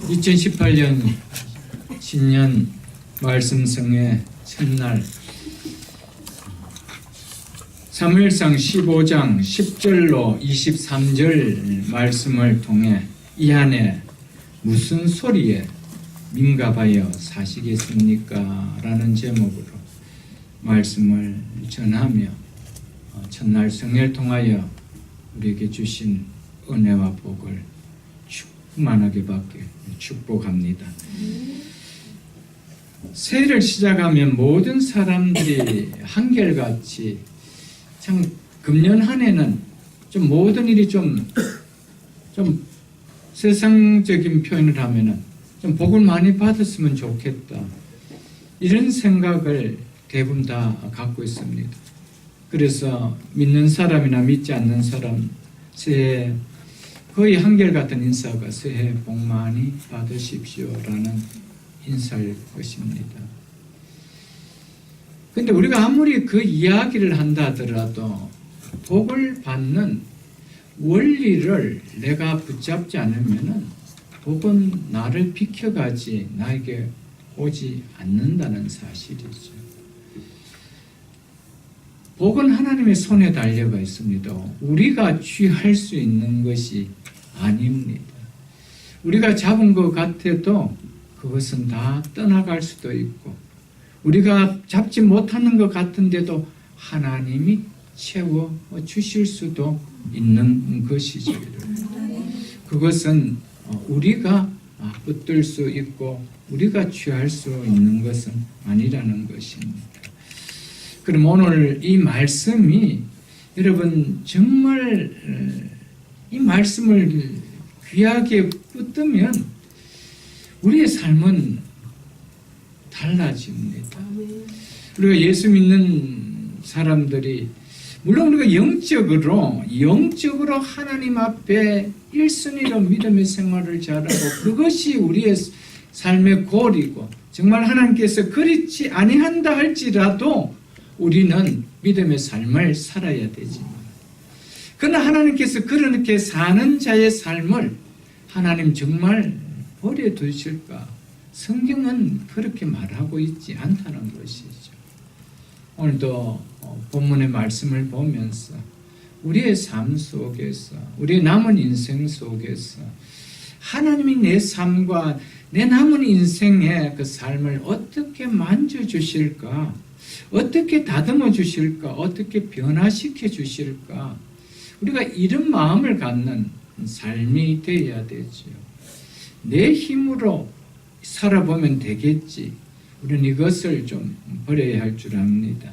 2018년 신년 말씀성의 첫날 사무엘상 15장 10절로 23절 말씀을 통해 이 안에 무슨 소리에 민감하여 사시겠습니까? 라는 제목으로 말씀을 전하며 첫날 성례를 통하여 우리에게 주신 은혜와 복을 충만하게 받게 축복합니다. 새해를 시작하면 모든 사람들이 한결같이 참 금년 한 해는 좀 모든 일이 좀 세상적인 표현을 하면은 좀 복을 많이 받았으면 좋겠다, 이런 생각을 대부분 다 갖고 있습니다. 그래서 믿는 사람이나 믿지 않는 사람 새해 거의 한결같은 인사가 새해 복 많이 받으십시오라는 인사일 것입니다. 근데 우리가 아무리 그 이야기를 한다 하더라도 복을 받는 원리를 내가 붙잡지 않으면은 복은 나를 비켜가지 나에게 오지 않는다는 사실이죠. 복은 하나님의 손에 달려가 있습니다. 우리가 취할 수 있는 것이 아닙니다. 우리가 잡은 것 같아도 그것은 다 떠나갈 수도 있고, 우리가 잡지 못하는 것 같은데도 하나님이 채워 주실 수도 있는 것이죠. 그것은 우리가 붙들 수 있고 우리가 취할 수 있는 것은 아니라는 것입니다. 그럼 오늘 이 말씀이 여러분 정말 이 말씀을 귀하게 붙들면 우리의 삶은 달라집니다. 우리가 예수 믿는 사람들이 물론 우리가 영적으로 하나님 앞에 1순위로 믿음의 생활을 잘하고 그것이 우리의 삶의 골이고 정말 하나님께서 그렇지 아니한다 할지라도 우리는 믿음의 삶을 살아야 되지만, 그러나 하나님께서 그렇게 사는 자의 삶을 하나님 정말 버려두실까? 성경은 그렇게 말하고 있지 않다는 것이죠. 오늘도 본문의 말씀을 보면서 우리의 삶 속에서, 우리의 남은 인생 속에서 하나님이 내 삶과 내 남은 인생의 그 삶을 어떻게 만져주실까? 어떻게 다듬어 주실까? 어떻게 변화시켜 주실까? 우리가 이런 마음을 갖는 삶이 되어야 되죠. 내 힘으로 살아보면 되겠지. 우리는 이것을 좀 버려야 할 줄 압니다.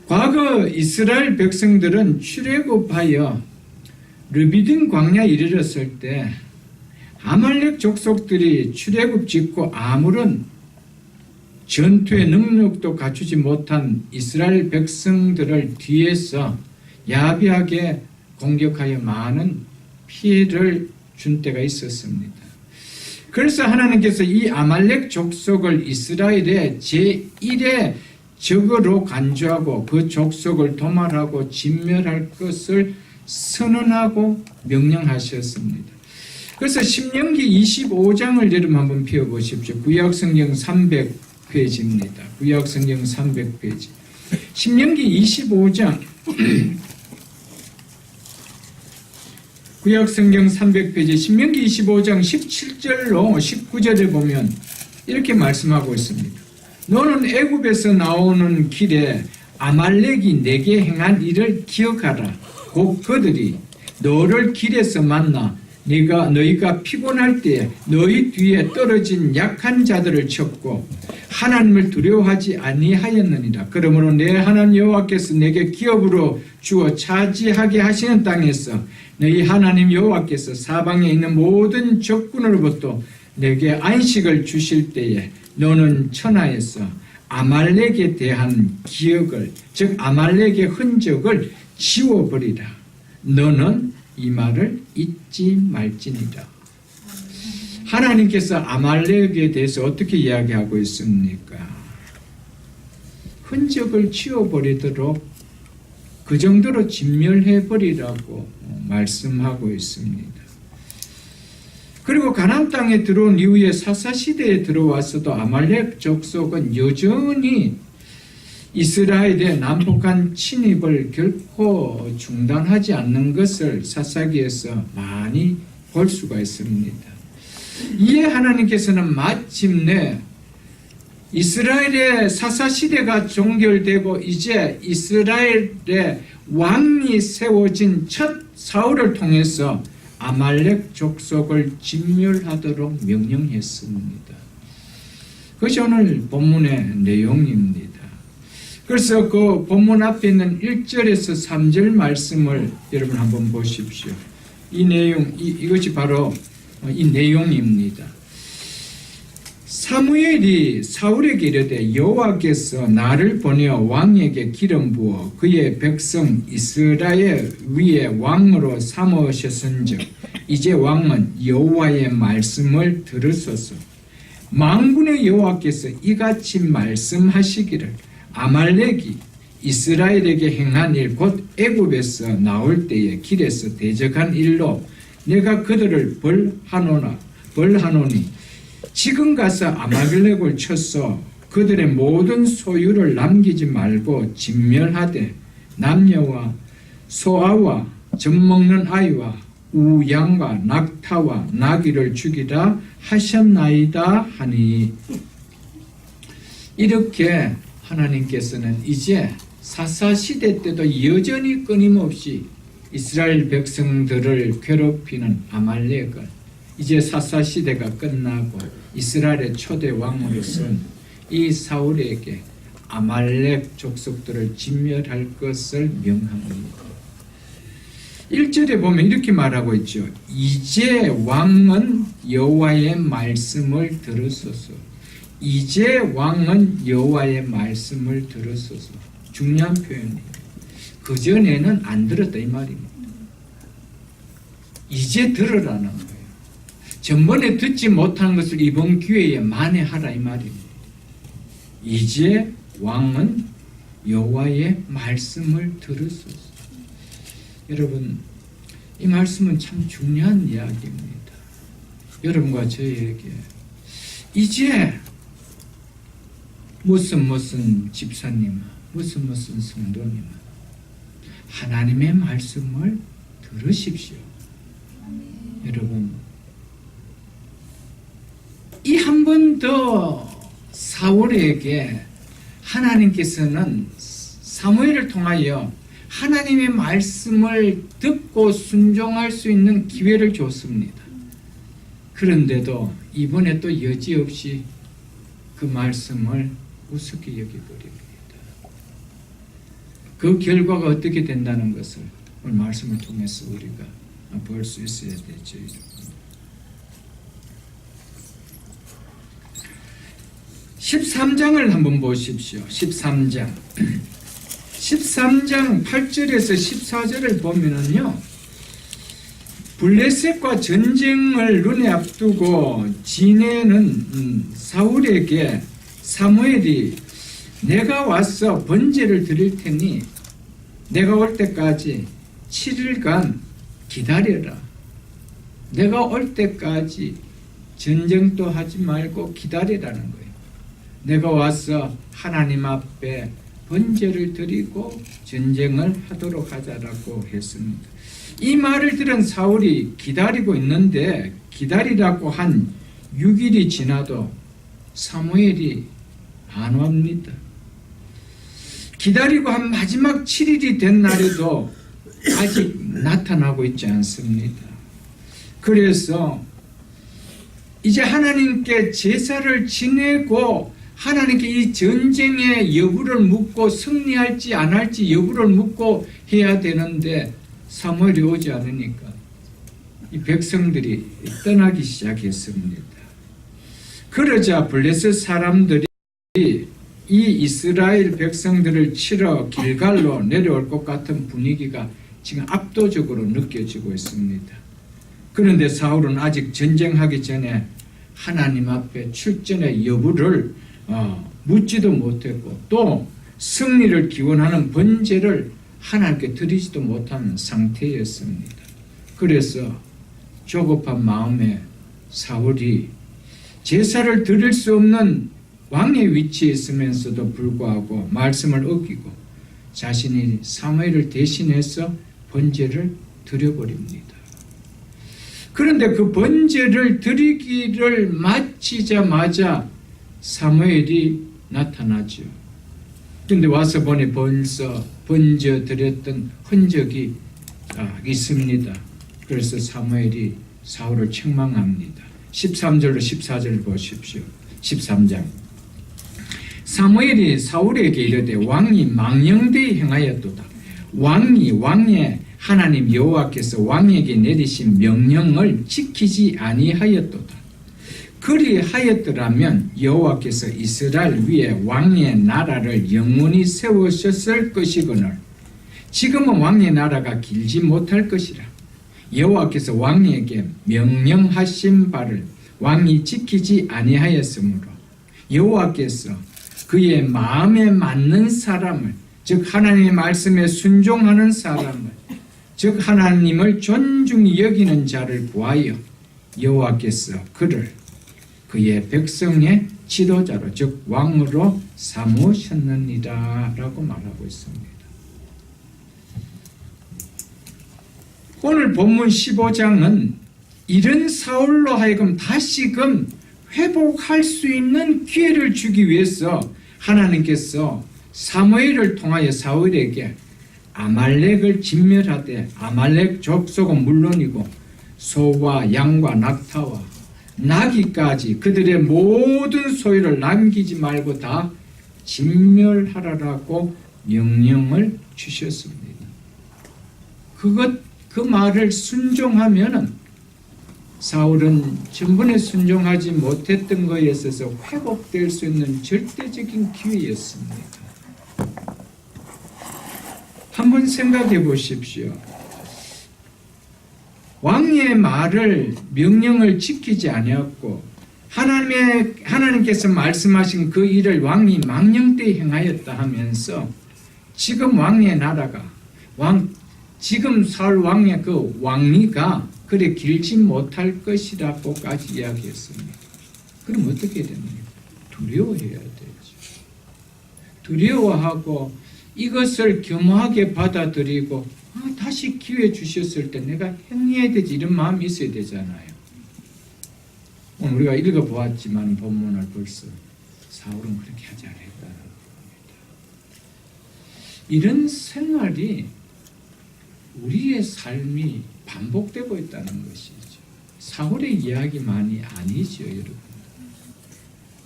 과거 이스라엘 백성들은 출애굽하여 르비딤 광야에 이르렀을 때 아말렉 족속들이 출애굽 직후 아무런 전투의 능력도 갖추지 못한 이스라엘 백성들을 뒤에서 야비하게 공격하여 많은 피해를 준 때가 있었습니다. 그래서 하나님께서 이 아말렉 족속을 이스라엘의 제1의 적으로 간주하고 그 족속을 도말하고 진멸할 것을 선언하고 명령하셨습니다. 그래서 신명기 25장을 여러분 한번 펴보십시오. 구약성경 300페이지입니다. 구약성경 300페이지. 신명기 25장 구약성경 300페이지 신명기 25장 17절로 19절에 보면 이렇게 말씀하고 있습니다. 너는 애굽에서 나오는 길에 아말렉이 내게 행한 일을 기억하라. 곧 그들이 너를 길에서 만나 너희가 피곤할 때 너희 뒤에 떨어진 약한 자들을 쳤고 하나님을 두려워하지 아니하였느니라. 그러므로 내 하나님 여호와께서 내게 기업으로 주어 차지하게 하시는 땅에서 너희 하나님 여호와께서 사방에 있는 모든 적군으로부터 내게 안식을 주실 때에 너는 천하에서 아말렉에 대한 기억을, 즉 아말렉의 흔적을 지워버리라. 너는 이 말을 잊지 말지니라. 하나님께서 아말렉에 대해서 어떻게 이야기하고 있습니까? 흔적을 지워버리도록 그 정도로 진멸해버리라고 말씀하고 있습니다. 그리고 가나안 땅에 들어온 이후에 사사시대에 들어와서도 아말렉 족속은 여전히 이스라엘의 남북한 침입을 결코 중단하지 않는 것을 사사기에서 많이 볼 수가 있습니다. 이에 하나님께서는 마침내 이스라엘의 사사시대가 종결되고 이제 이스라엘의 왕이 세워진 첫 사울을 통해서 아말렉 족속을 진멸하도록 명령했습니다. 그것이 오늘 본문의 내용입니다. 그래서 그 본문 앞에 있는 1절에서 3절 말씀을 여러분 한번 보십시오. 이 내용, 이것이 바로 이 내용입니다. 사무엘이 사울에게 이르되 여호와께서 나를 보내어 왕에게 기름 부어 그의 백성 이스라엘 위에 왕으로 삼으셨은즉 이제 왕은 여호와의 말씀을 들으소서. 만군의 여호와께서 이같이 말씀하시기를 아말렉이 이스라엘에게 행한 일 곧 애굽에서 나올 때에 길에서 대적한 일로 내가 그들을 벌하노니 지금 가서 아말렉을 쳐서 그들의 모든 소유를 남기지 말고 진멸하되 남녀와 소아와 젖먹는 아이와 우양과 낙타와 나귀를 죽이라 하셨나이다 하니, 이렇게 하나님께서는 이제 사사시대 때도 여전히 끊임없이 이스라엘 백성들을 괴롭히는 아말렉을 이제 사사시대가 끝나고 이스라엘의 초대 왕으로선 이 사울에게 아말렉 족속들을 진멸할 것을 명합니다. 1절에 보면 이렇게 말하고 있죠. 이제 왕은 여호와의 말씀을 들으소서. 이제 왕은 여호와의 말씀을 들으소서. 중요한 표현이에요. 그전에는 안 들었다 이 말입니다. 이제 들으라는 거예요. 전번에 듣지 못한 것을 이번 기회에 만회하라 이 말입니다. 이제 왕은 여호와의 말씀을 들으소서. 여러분, 이 말씀은 참 중요한 이야기입니다. 여러분과 저희에게 이제 무슨 집사님, 무슨 성도님, 하나님의 말씀을 들으십시오. 여러분, 이 한 번 더 사울에게 하나님께서는 사무엘을 통하여 하나님의 말씀을 듣고 순종할 수 있는 기회를 줬습니다. 그런데도 이번에 또 여지없이 그 말씀을 우습게 여겨버립니다. 그 결과가 어떻게 된다는 것을 오늘 말씀을 통해서 우리가 볼 수 있어야 되죠. 13장을 한번 보십시오. 13장 8절에서 14절을 보면은요, 블레셋과 전쟁을 눈에 앞두고 지내는 사울에게 사무엘이 내가 와서 번제를 드릴 테니 내가 올 때까지 7일간 기다려라. 내가 올 때까지 전쟁도 하지 말고 기다리라는 거예요. 내가 와서 하나님 앞에 번제를 드리고 전쟁을 하도록 하자라고 했습니다. 이 말을 들은 사울이 기다리고 있는데 기다리라고 한 6일이 지나도 사무엘이 안 옵니다. 기다리고 한 마지막 7일이 된 날에도 아직 나타나고 있지 않습니다. 그래서 이제 하나님께 제사를 지내고 하나님께 이 전쟁의 여부를 묻고 승리할지 안 할지 여부를 묻고 해야 되는데 사무엘이 오지 않으니까 이 백성들이 떠나기 시작했습니다. 그러자 블레셋 사람들이 이 이스라엘 백성들을 치러 길갈로 내려올 것 같은 분위기가 지금 압도적으로 느껴지고 있습니다. 그런데 사울은 아직 전쟁하기 전에 하나님 앞에 출전의 여부를 묻지도 못했고 또 승리를 기원하는 번제를 하나님께 드리지도 못하는 상태였습니다. 그래서 조급한 마음에 사울이 제사를 드릴 수 없는 왕의 위치에 있으면서도 불구하고 말씀을 어기고 자신이 사무엘을 대신해서 번제를 드려버립니다. 그런데 그 번제를 드리기를 마치자마자 사무엘이 나타나죠. 그런데 와서 보니 벌써 번제 드렸던 흔적이 있습니다. 그래서 사무엘이 사울을 책망합니다. 13절로 14절 보십시오. 13장. 사무엘이 사울에게 이르되 왕이 망령되이 행하였도다. 왕의 하나님 여호와께서 왕에게 내리신 명령을 지키지 아니하였도다. 그리하였더라면 여호와께서 이스라엘 위에 왕의 나라를 영원히 세우셨을 것이거늘 지금은 왕의 나라가 길지 못할 것이라. 여호와께서 왕에게 명령하신 바를 왕이 지키지 아니하였으므로 여호와께서 그의 마음에 맞는 사람을, 즉 하나님의 말씀에 순종하는 사람을, 즉 하나님을 존중히 여기는 자를 구하여 여호와께서 그를 그의 백성의 지도자로, 즉 왕으로 삼으셨느니라 라고 말하고 있습니다. 오늘 본문 15장은 이런 사울로 하여금 다시금 회복할 수 있는 기회를 주기 위해서 하나님께서 사무엘을 통하여 사울에게 아말렉을 진멸하되 아말렉 족속은 물론이고 소와 양과 낙타와 나귀까지 그들의 모든 소유를 남기지 말고 다 진멸하라라고 명령을 주셨습니다. 그 말을 순종하면은 사울은 전번에 순종하지 못했던 것에 있어서 회복될 수 있는 절대적인 기회였습니다. 한번 생각해 보십시오. 왕의 말을, 명령을 지키지 아니었고 하나님께서 말씀하신 그 일을 왕이 망령되이 행하였다 하면서 지금 왕의 나라가 지금 사울 왕의 그 왕위가 그래 길지 못할 것이라고까지 이야기했습니다. 그럼 어떻게 됩니까? 두려워해야 되죠. 두려워하고 이것을 겸허하게 받아들이고 다시 기회 주셨을 때 내가 행해야 되지, 이런 마음이 있어야 되잖아요. 오늘 우리가 읽어보았지만 본문을 벌써 사울은 그렇게 하지 않았다는 겁니다. 이런 생활이 우리의 삶이 반복되고 있다는 것이죠. 사울의 이야기만이 아니죠, 여러분.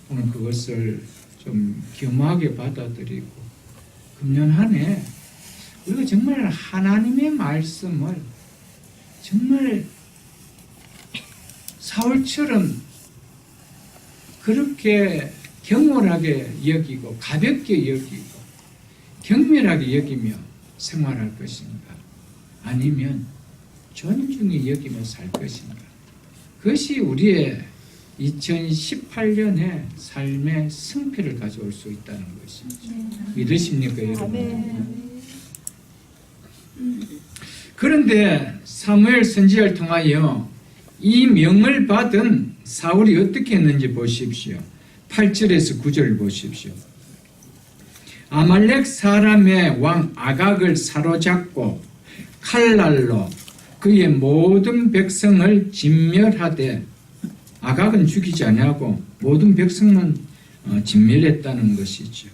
오늘 그것을 좀 겸허하게 받아들이고 금년 한 해 우리가 정말 하나님의 말씀을 정말 사울처럼 그렇게 경홀하게 여기고 가볍게 여기고 경멸하게 여기며 생활할 것인가, 아니면 존중히 여기며 살 것인가. 그것이 우리의 2018년의 삶의 승패를 가져올 수 있다는 것이죠. 믿으십니까, 여러분? 그런데 사무엘 선지자를 통하여 이 명을 받은 사울이 어떻게 했는지 보십시오. 8절에서 9절 보십시오. 아말렉 사람의 왕 아각을 사로잡고 칼날로 그의 모든 백성을 진멸하되, 아각은 죽이지 아니하고 모든 백성은 진멸했다는 것이죠.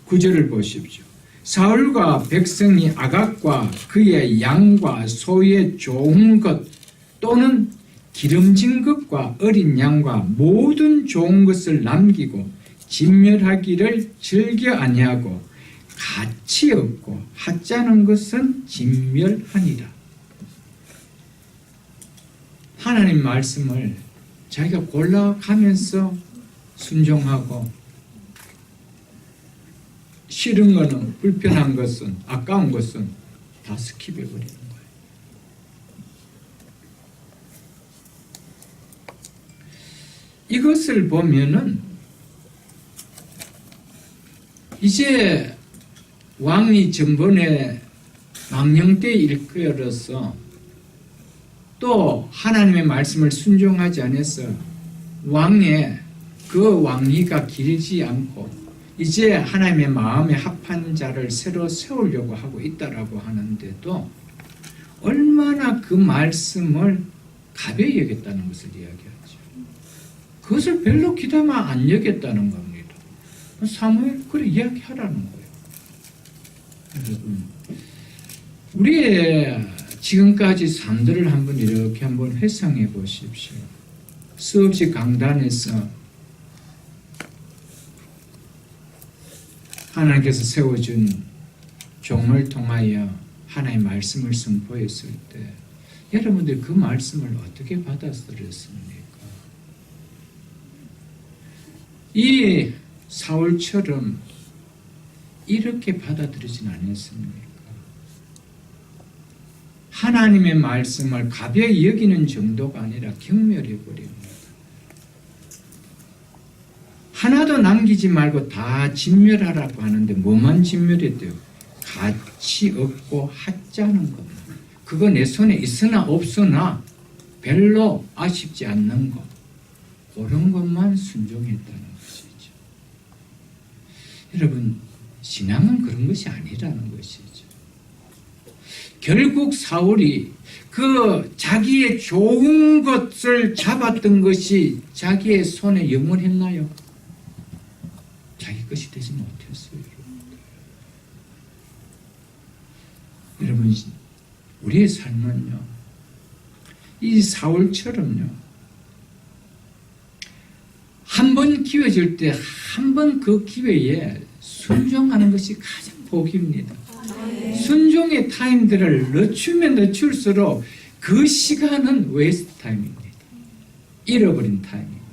9절을 보십시오. 사울과 백성이 아각과 그의 양과 소의 좋은 것 또는 기름진 것과 어린 양과 모든 좋은 것을 남기고 진멸하기를 즐겨 아니하고 가치 없고 하찮은 것은 진멸하니라. 하나님 말씀을 자기가 골라가면서 순종하고, 싫은 것은, 불편한 것은, 아까운 것은 다 스킵해버리는 거예요. 이것을 보면은 이제 왕이 전번에 망령되이 일컬어서 또 하나님의 말씀을 순종하지 않아서 왕의 그 왕위가 길지 않고 이제 하나님의 마음에 합한 자를 새로 세우려고 하고 있다라고 하는데도 얼마나 그 말씀을 가벼이 여겼다는 것을 이야기하죠. 그것을 별로 귀담아 안 여겼다는 겁니다. 사무엘 그래 이야기하라는 거예요. 여러분, 우리의 지금까지 삶들을 한번 이렇게 한번 회상해 보십시오. 수없이 강단에서 하나님께서 세워준 종을 통하여 하나님의 말씀을 선포했을 때 여러분들 그 말씀을 어떻게 받아들였습니까? 이 사울처럼 이렇게 받아들이진 않았습니까? 하나님의 말씀을 가벼이 여기는 정도가 아니라 경멸해 버립니다. 하나도 남기지 말고 다 진멸하라고 하는데 뭐만 진멸했대요? 가치 없고 하찮은 것만. 그거 내 손에 있으나 없으나 별로 아쉽지 않는 것. 그런 것만 순종했다는 것이죠. 여러분, 신앙은 그런 것이 아니라는 것이죠. 결국 사울이 그 자기의 좋은 것을 잡았던 것이 자기의 손에 영원했나요? 자기 것이 되지 못했어요. 여러분, 우리의 삶은요, 이 사울처럼요, 한 번 기회 줄 때 한 번 그 기회에 순종하는 것이 가장 복입니다. 순종의 타임들을 늦추면 늦출수록 그 시간은 웨스트 타임입니다. 잃어버린 타임입니다.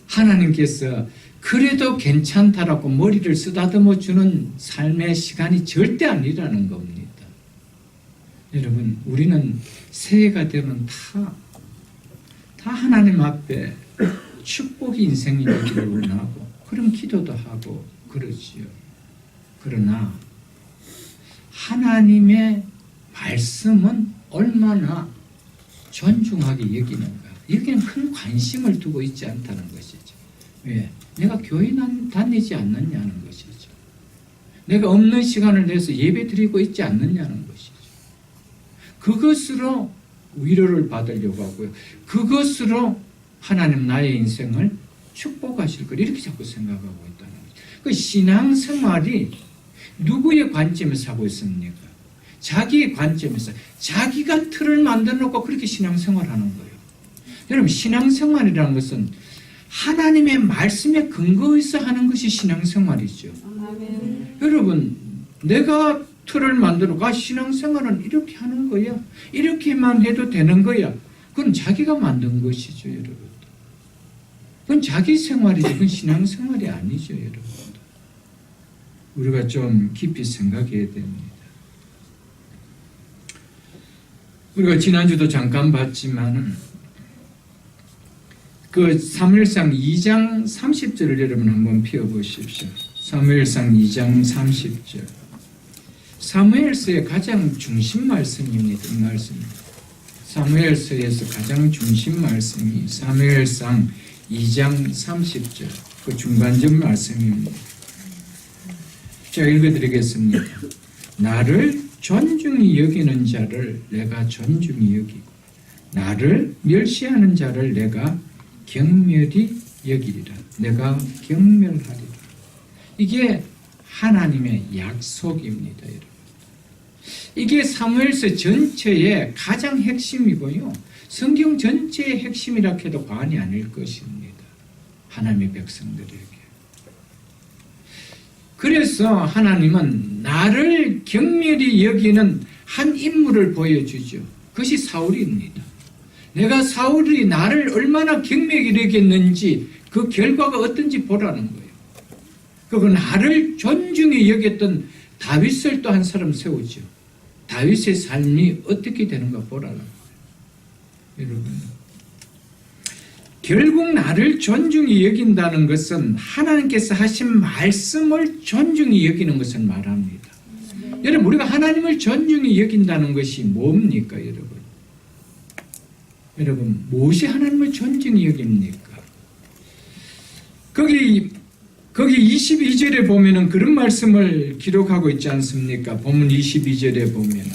하나님께서 그래도 괜찮다라고 머리를 쓰다듬어 주는 삶의 시간이 절대 아니라는 겁니다. 여러분, 우리는 새해가 되면 다 하나님 앞에 축복의 인생이 되기를 원하고 그런 기도도 하고 그러지요. 그러나 하나님의 말씀은 얼마나 존중하게 여기는가, 여기는 큰 관심을 두고 있지 않다는 것이죠. 왜? 내가 교회 다니지 않느냐는 것이죠. 내가 없는 시간을 내서 예배 드리고 있지 않느냐는 것이죠. 그것으로 위로를 받으려고 하고요. 그것으로 하나님 나의 인생을 축복하실 걸 이렇게 자꾸 생각하고 있다는 거죠. 그 신앙생활이 누구의 관점에서 하고 있습니까? 자기의 관점에서 자기가 틀을 만들어 놓고 그렇게 신앙생활하는 거예요. 여러분, 신앙생활이라는 것은 하나님의 말씀에 근거해서 하는 것이 신앙생활이죠. 아멘. 여러분, 내가 틀을 만들어가 신앙생활은 이렇게 하는 거야. 이렇게만 해도 되는 거야. 그건 자기가 만든 것이죠, 여러분. 그건 자기 생활이지, 그건 신앙생활이 아니죠, 여러분. 우리가 좀 깊이 생각해야 됩니다. 우리가 지난주도 잠깐 봤지만 그 사무엘상 2장 30절을 여러분 한번 펴보십시오. 사무엘상 2장 30절. 사무엘서의 가장 중심 말씀입니다. 이 말씀입니다. 사무엘서에서 가장 중심 말씀이 사무엘상 2장 30절 그 중간점 말씀입니다. 제가 읽어드리겠습니다. 나를 존중히 여기는 자를 내가 존중히 여기고 나를 멸시하는 자를 내가 경멸히 여기리라. 내가 경멸하리라. 이게 하나님의 약속입니다, 여러분. 이게 사무엘서 전체의 가장 핵심이고요. 성경 전체의 핵심이라 해도 과언이 아닐 것입니다. 하나님의 백성들에게. 그래서 하나님은 나를 경멸히 여기는 한 인물을 보여주죠. 그것이 사울입니다. 내가 사울이 나를 얼마나 경멸히 여겼는지 그 결과가 어떤지 보라는 거예요. 그리고 나를 존중히 여겼던 다윗을 또 한 사람 세우죠. 다윗의 삶이 어떻게 되는가 보라는 거예요. 여러분, 결국 나를 존중히 여긴다는 것은 하나님께서 하신 말씀을 존중히 여기는 것을 말합니다. 여러분, 우리가 하나님을 존중히 여긴다는 것이 뭡니까, 여러분? 여러분, 무엇이 하나님을 존중히 여깁니까? 거기 22절에 보면은 그런 말씀을 기록하고 있지 않습니까? 본문 22절에 보면은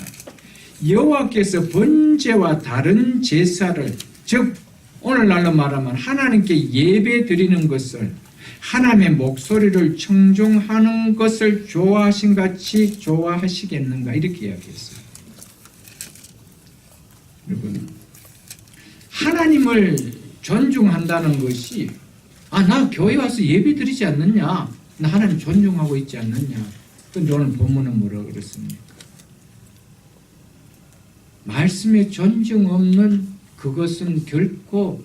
여호와께서 번제와 다른 제사를, 즉 오늘날로 말하면 하나님께 예배 드리는 것을, 하나님의 목소리를 청종하는 것을 좋아하신 같이 좋아하시겠는가, 이렇게 이야기했어요. 여러분, 하나님을 존중한다는 것이, 나 교회 와서 예배 드리지 않느냐, 나 하나님 존중하고 있지 않느냐. 근데 오늘 본문은 뭐라 그랬습니까? 말씀에 존중 없는 그것은 결코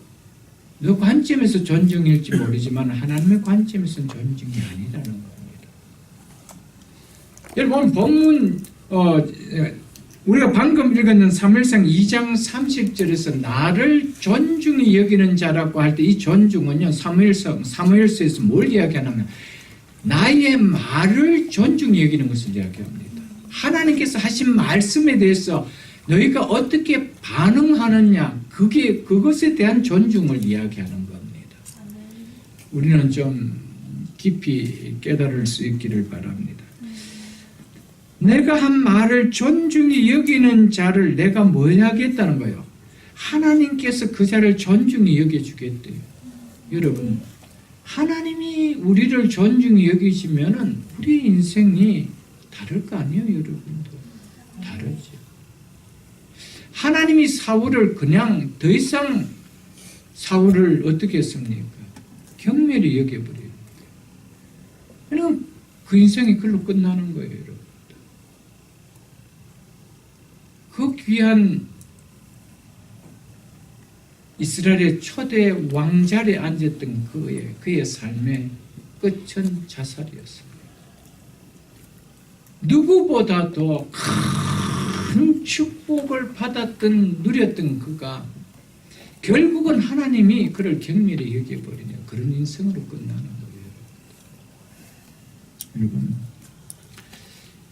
너 관점에서 존중일지 모르지만 하나님의 관점에서는 존중이 아니라는 겁니다. 여러분, 본문 우리가 방금 읽었는 사무엘상 2장 30절에서 나를 존중히 여기는 자라고 할 때 이 존중은요, 사무엘서에서 뭘 이야기하냐면 나의 말을 존중히 여기는 것을 이야기합니다. 하나님께서 하신 말씀에 대해서 너희가 어떻게 반응하느냐, 그것에 대한 존중을 이야기하는 겁니다. 우리는 좀 깊이 깨달을 수 있기를 바랍니다. 내가 한 말을 존중히 여기는 자를 내가 뭐 하겠다는 거예요? 하나님께서 그 자를 존중히 여겨주겠대요. 여러분, 하나님이 우리를 존중히 여기시면은 우리 인생이 다를 거 아니에요, 여러분들? 다르죠. 하나님이 사울을 그냥 더 이상 사울을 어떻게 했습니까? 경멸히 여겨버려요. 그럼 그 인생이 그걸로 끝나는 거예요, 여러분. 그 귀한 이스라엘의 초대 왕자리에 앉았던 그의 삶의 끝은 자살이었습니다. 누구보다도 큰 축복을 누렸던 그가 결국은 하나님이 그를 경멸히 여겨버리냐, 그런 인생으로 끝나는 거예요. 여러분,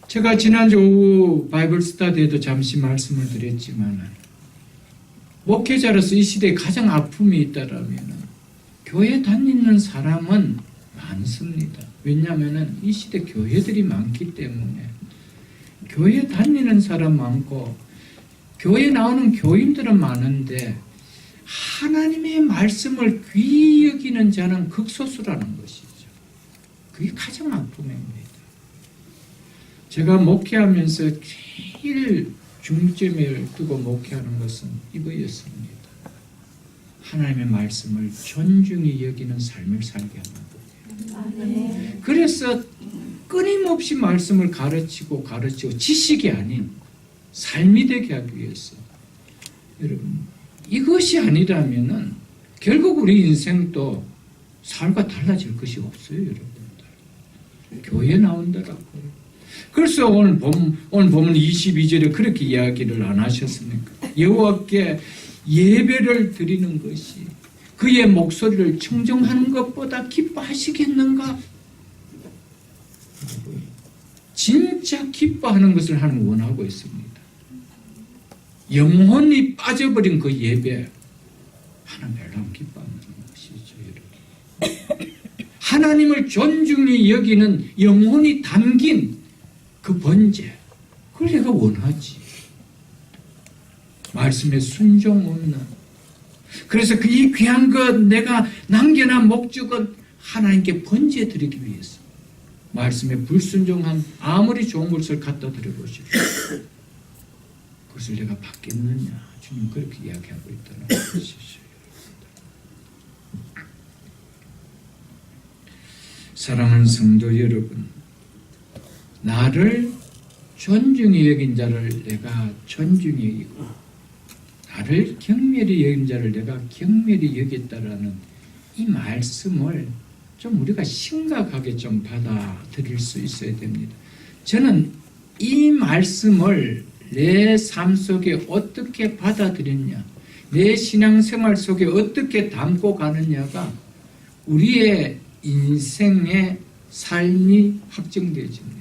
제가 지난주 오후 바이블 스터디에도 잠시 말씀을 드렸지만, 목회자로서 이 시대에 가장 아픔이 있다라면 교회 다니는 사람은 많습니다. 왜냐하면 이 시대 교회들이 많기 때문에 교회 다니는 사람 많고 교회 나오는 교인들은 많은데 하나님의 말씀을 귀히 여기는 자는 극소수라는 것이죠. 그게 가장 아픔입니다. 제가 목회하면서 제일 중점을 두고 목회하는 것은 이거였습니다. 하나님의 말씀을 존중히 여기는 삶을 살게 하는 거예요. 그래서 끊임없이 말씀을 가르치고 지식이 아닌 삶이 되게 하기 위해서, 여러분, 이것이 아니라면은 결국 우리 인생도 삶과 달라질 것이 없어요, 여러분들. 교회 나온다라고요. 그래서 오늘 보면 22절에 그렇게 이야기를 안 하셨습니까? 여호와께 예배를 드리는 것이 그의 목소리를 청정하는 것보다 기뻐하시겠는가? 진짜 기뻐하는 것을 하나님 원하고 있습니다. 영혼이 빠져버린 그 예배, 하나님 별로 기뻐하는 것이죠, 여러분. 하나님을 존중히 여기는 영혼이 담긴 그 번제, 그걸 내가 원하지. 말씀에 순종 없는. 그래서 그 이 귀한 것 내가 남겨놓은 목적은 하나님께 번제 드리기 위해서. 말씀에 불순종한 아무리 좋은 것을 갖다 드려보십시오. 그것을 내가 받겠느냐. 주님 그렇게 이야기하고 있다는 것이죠. 사랑하는 성도 여러분, 나를 존중히 여긴 자를 내가 존중히 여기고 나를 경멸히 여긴 자를 내가 경멸히 여겼다라는 이 말씀을 좀 우리가 심각하게 좀 받아들일 수 있어야 됩니다. 저는 이 말씀을 내 삶 속에 어떻게 받아들였냐, 내 신앙생활 속에 어떻게 담고 가느냐가 우리의 인생의 삶이 확정되어집니다.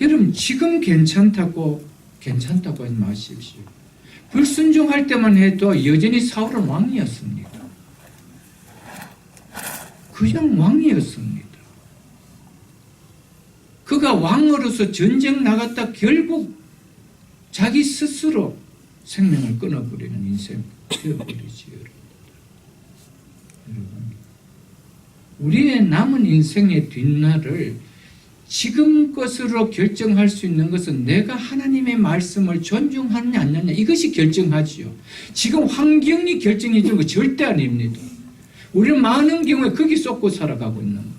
여러분 지금 괜찮다고 하지 마십시오. 불순종할 때만 해도 여전히 사울은 왕이었습니다. 그냥 왕이었습니다. 그가 왕으로서 전쟁 나갔다 결국 자기 스스로 생명을 끊어버리는 인생 되어버리지요. 여러분, 우리의 남은 인생의 뒷날을 지금 것으로 결정할 수 있는 것은 내가 하나님의 말씀을 존중하느냐 안 하느냐 이것이 결정하지요. 지금 환경이 결정해 주는 거 절대 아닙니다. 우리는 많은 경우에 거기 쏟고 살아가고 있는 거예요.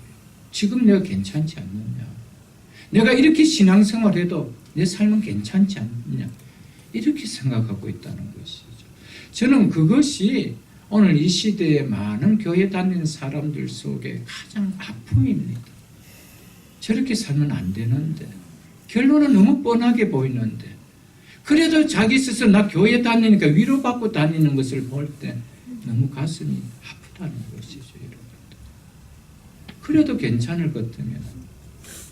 지금 내가 괜찮지 않느냐, 내가 이렇게 신앙생활해도 내 삶은 괜찮지 않느냐 이렇게 생각하고 있다는 것이죠. 저는 그것이 오늘 이 시대에 많은 교회 다니는 사람들 속에 가장 아픔입니다. 저렇게 살면 안 되는데, 결론은 너무 뻔하게 보이는데, 그래도 자기 스스로 나 교회 다니니까 위로받고 다니는 것을 볼 때 너무 가슴이 아프다는 것이죠. 여러분. 그래도 괜찮을 것 같으면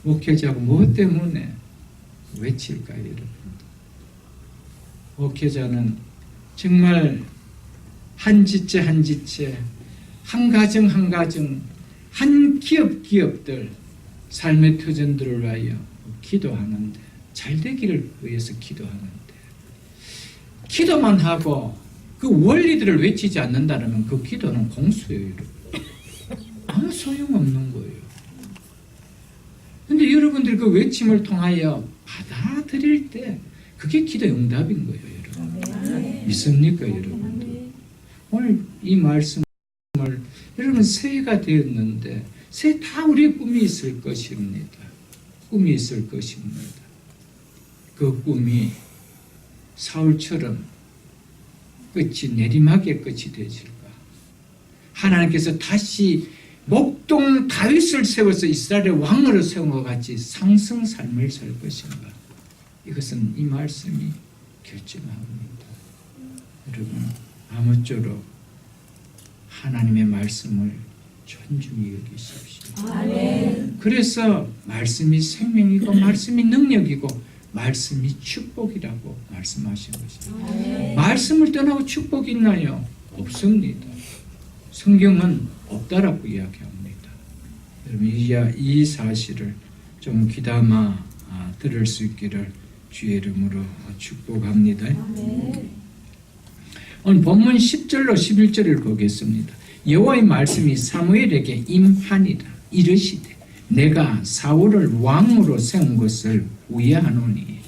목회자가 무엇 때문에 외칠까요? 여러분. 목회자는 정말 한 지체 한 지체, 한 가정 한 가정, 한 기업들 삶의 터전들을 위하여 기도하는데, 잘 되기를 위해서 기도하는데, 기도만 하고 그 원리들을 외치지 않는다면 그 기도는 공수예요. 아무 소용없는 거예요. 근데 여러분들 그 외침을 통하여 받아들일 때 그게 기도 응답인 거예요. 여러분. 믿습니까, 여러분들? 오늘 이 말씀을 여러분 새해가 되었는데 새해 다 우리의 꿈이 있을 것입니다. 꿈이 있을 것입니다. 그 꿈이 사울처럼 끝이 내리막의 끝이 되질까? 하나님께서 다시 목동 다윗을 세워서 이스라엘의 왕으로 세운 것 같이 상승 삶을 살 것인가? 이것은 이 말씀이 결정합니다. 여러분, 아무쪼록 하나님의 말씀을 존중히 여기십시오. 아멘. 그래서 말씀이 생명이고 말씀이 능력이고 말씀이 축복이라고 말씀하신 것입니다. 아멘. 말씀을 떠나고 축복이 있나요? 없습니다. 성경은 없다라고 이야기합니다. 여러분, 이 사실을 좀 귀담아 들을 수 있기를 주의 이름으로 축복합니다. 아멘. 오늘 본문 10절로 11절을 보겠습니다. 여호와의 말씀이 사무엘에게 임하니라. 이르시되 내가 사울을 왕으로 세운 것을 후회하노니.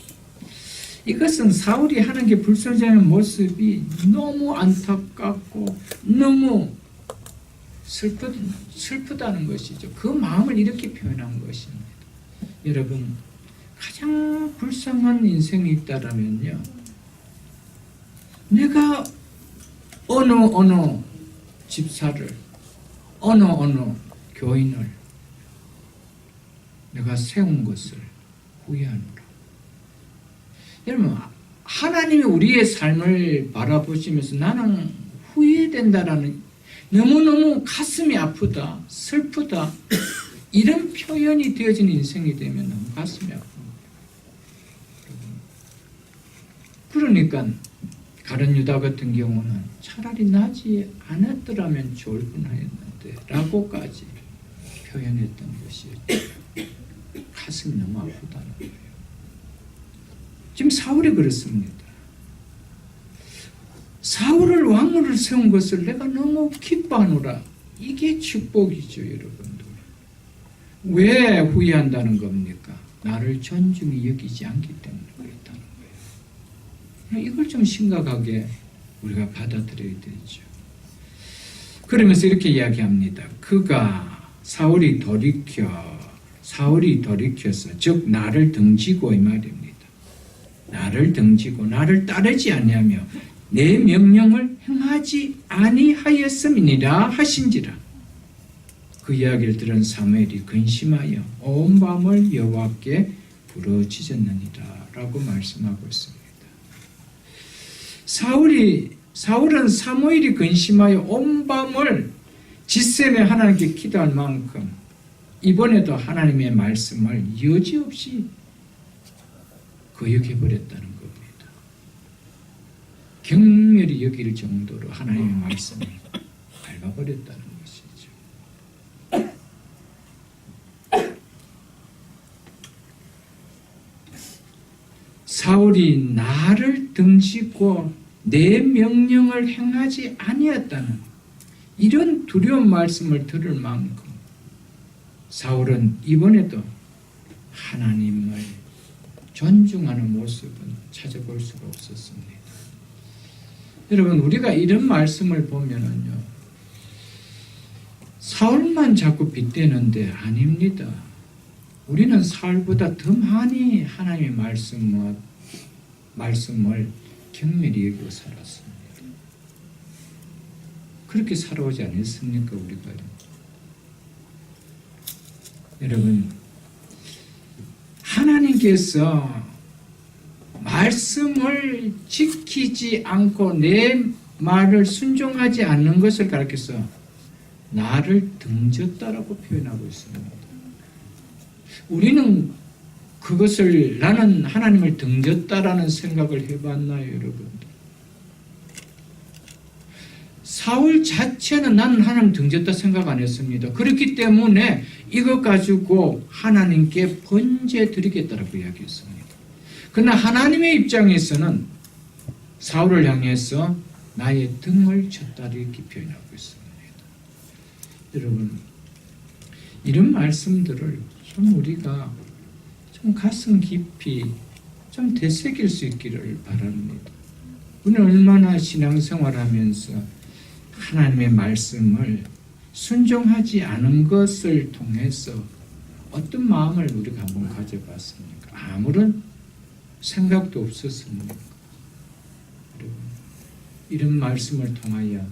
이것은 사울이 하는 게 불순종의 모습이 너무 안타깝고 너무 슬프다는 것이죠. 그 마음을 이렇게 표현한 것입니다. 여러분, 가장 불쌍한 인생이 있다라면요, 내가 어느 집사를, 어느 교인을 내가 세운 것을 후회하노라. 여러분, 하나님이 우리의 삶을 바라보시면서 나는 후회된다라는, 너무너무 가슴이 아프다, 슬프다, 이런 표현이 되어진 인생이 되면 너무 가슴이 아픕니다. 그러니까 가룟 유다 같은 경우는 차라리 나지 않았더라면 좋을 뻔했는데 라고까지 표현했던 것이었죠. 가슴이 너무 아프다는 거예요. 지금 사울이 그렇습니다. 사울을 왕으로 세운 것을 내가 너무 기뻐하노라. 이게 축복이죠, 여러분들. 왜 후회한다는 겁니까? 나를 존중히 여기지 않기 때문에 그렇다는 거예요. 이걸 좀 심각하게 우리가 받아들여야 되죠. 그러면서 이렇게 이야기합니다. 그가 사울이 돌이켜서 즉 나를 등지고, 이 말입니다. 나를 등지고 나를 따르지 아니하며 내 명령을 행하지 아니하였음이니라 하신지라. 그 이야기를 들은 사무엘이 근심하여 온 밤을 여호와께 부르짖었느니라 라고 말씀하고 있습니다. 사울은 사무엘이 근심하여 온 밤을 지셈에 하나님께 기도할 만큼 이번에도 하나님의 말씀을 여지없이 거역해버렸다는 겁니다. 경멸히 여길 정도로 하나님의 말씀을 밟아버렸다는 것이죠. 사울이 나를 등지고 내 명령을 행하지 아니었다는 이런 두려운 말씀을 들을 만큼 사울은 이번에도 하나님을 존중하는 모습은 찾아볼 수가 없었습니다. 여러분, 우리가 이런 말씀을 보면은요, 사울만 자꾸 빗대는데 아닙니다. 우리는 사울보다 더 많이 하나님의 말씀을 경멸히 여기고 살았습니다. 그렇게 살아오지 않았습니까, 우리가? 여러분, 하나님께서 말씀을 지키지 않고 내 말을 순종하지 않는 것을 가르쳐서 나를 등졌다라고 표현하고 있습니다. 우리는 그것을 나는 하나님을 등졌다라는 생각을 해봤나요, 여러분? 사울 자체는 나는 하나님 등졌다 생각 안 했습니다. 그렇기 때문에 이것 가지고 하나님께 번제 드리겠다라고 이야기했습니다. 그러나 하나님의 입장에서는 사울을 향해서 나의 등을 쳤다 이렇게 표현하고 있습니다. 여러분, 이런 말씀들을 좀 우리가 좀 가슴 깊이 좀 되새길 수 있기를 바랍니다. 우리는 얼마나 신앙생활하면서 하나님의 말씀을 순종하지 않은 것을 통해서 어떤 마음을 우리가 한번 가져봤습니까? 아무런 생각도 없었습니까? 이런 말씀을 통하여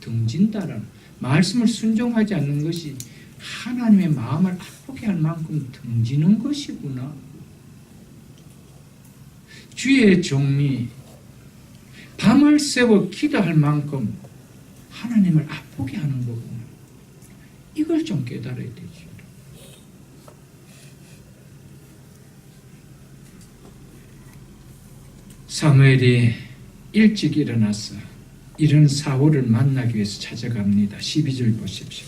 등진다라는 말씀을 순종하지 않는 것이 하나님의 마음을 아프게 할 만큼 등지는 것이구나. 주의 종이 밤을 새워 기도할 만큼 하나님을 아프게 하는 거구나. 이걸 좀 깨달아야 되죠. 사무엘이 일찍 일어나서 이런 사울을 만나기 위해서 찾아갑니다. 12절 보십시오.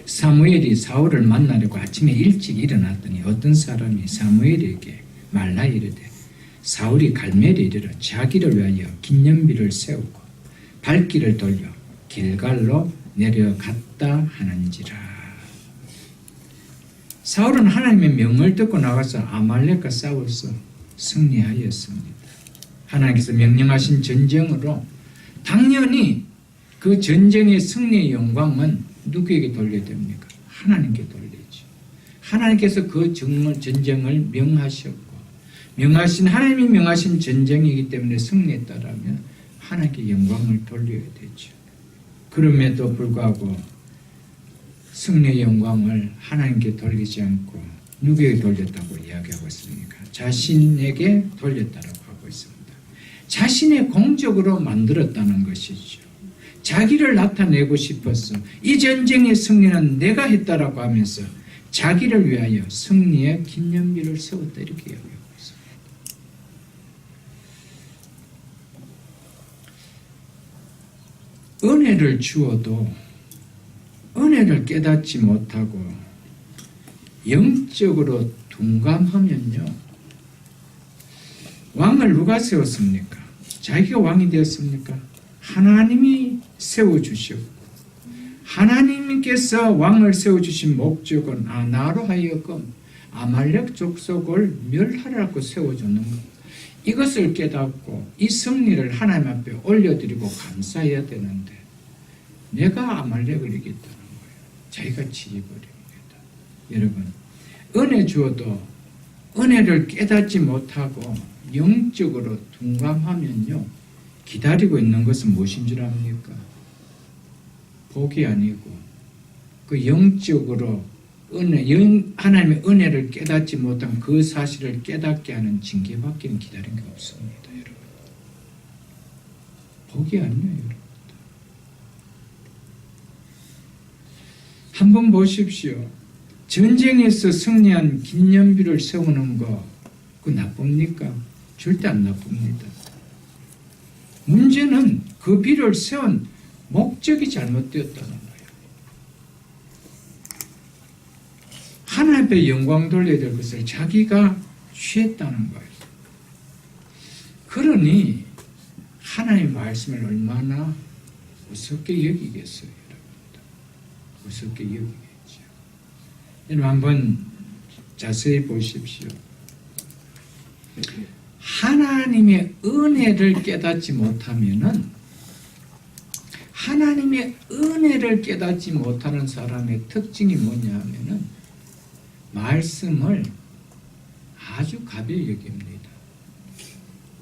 사무엘이 사울을 만나려고 아침에 일찍 일어났더니 어떤 사람이 사무엘에게 말라 이르되 사울이 갈멜에 이르러 자기를 위하여 기념비를 세우고 발길을 돌려 길갈로 내려갔다 하는지라. 사울은 하나님의 명을 듣고 나가서 아말렉과 싸워서 승리하였습니다. 하나님께서 명령하신 전쟁으로 당연히 그 전쟁의 승리의 영광은 누구에게 돌려야 됩니까? 하나님께 돌리죠. 하나님께서 그 전쟁을 명하셨고 하나님이 명하신 전쟁이기 때문에 승리했다라면 하나님께 영광을 돌려야 되죠. 그럼에도 불구하고 승리의 영광을 하나님께 돌리지 않고 누구에게 돌렸다고 이야기하고 있습니까? 자신에게 돌렸다고 하고 있습니다. 자신의 공적으로 만들었다는 것이죠. 자기를 나타내고 싶어서 이 전쟁의 승리는 내가 했다라고 하면서 자기를 위하여 승리의 기념비를 세웠다 이렇게 이야기하고 있습니다. 은혜를 주어도 은혜를 깨닫지 못하고 영적으로 둔감하면요, 왕을 누가 세웠습니까? 자기가 왕이 되었습니까? 하나님이 세워주셨고 하나님께서 왕을 세워주신 목적은 나로 하여금 아말렉 족속을 멸하라고 세워주는 것, 이것을 깨닫고 이 승리를 하나님 앞에 올려드리고 감사해야 되는데 내가 아말렉을 이겼다는 거예요. 자기가 지져버립니다. 여러분, 은혜 주어도 은혜를 깨닫지 못하고 영적으로 둔감하면요, 기다리고 있는 것은 무엇인 줄 압니까? 복이 아니고 그 영적으로 하나님의 은혜를 깨닫지 못한 그 사실을 깨닫게 하는 징계밖에는 기다린 게 없습니다. 여러분, 복이 아니에요. 여러분, 한번 보십시오. 전쟁에서 승리한 기념비를 세우는 거, 그 나쁩니까? 절대 안 나쁩니다. 문제는 그 비를 세운 목적이 잘못되었다는 거예요. 하나님 앞에 영광 돌려야 될 것을 자기가 취했다는 거예요. 그러니 하나님의 말씀을 얼마나 우습게 여기겠어요, 여러분들. 우습게 여기겠죠. 여러분 한번 자세히 보십시오. 하나님의 은혜를 깨닫지 못하면은, 하나님의 은혜를 깨닫지 못하는 사람의 특징이 뭐냐 하면은 말씀을 아주 가벼이 여깁니다.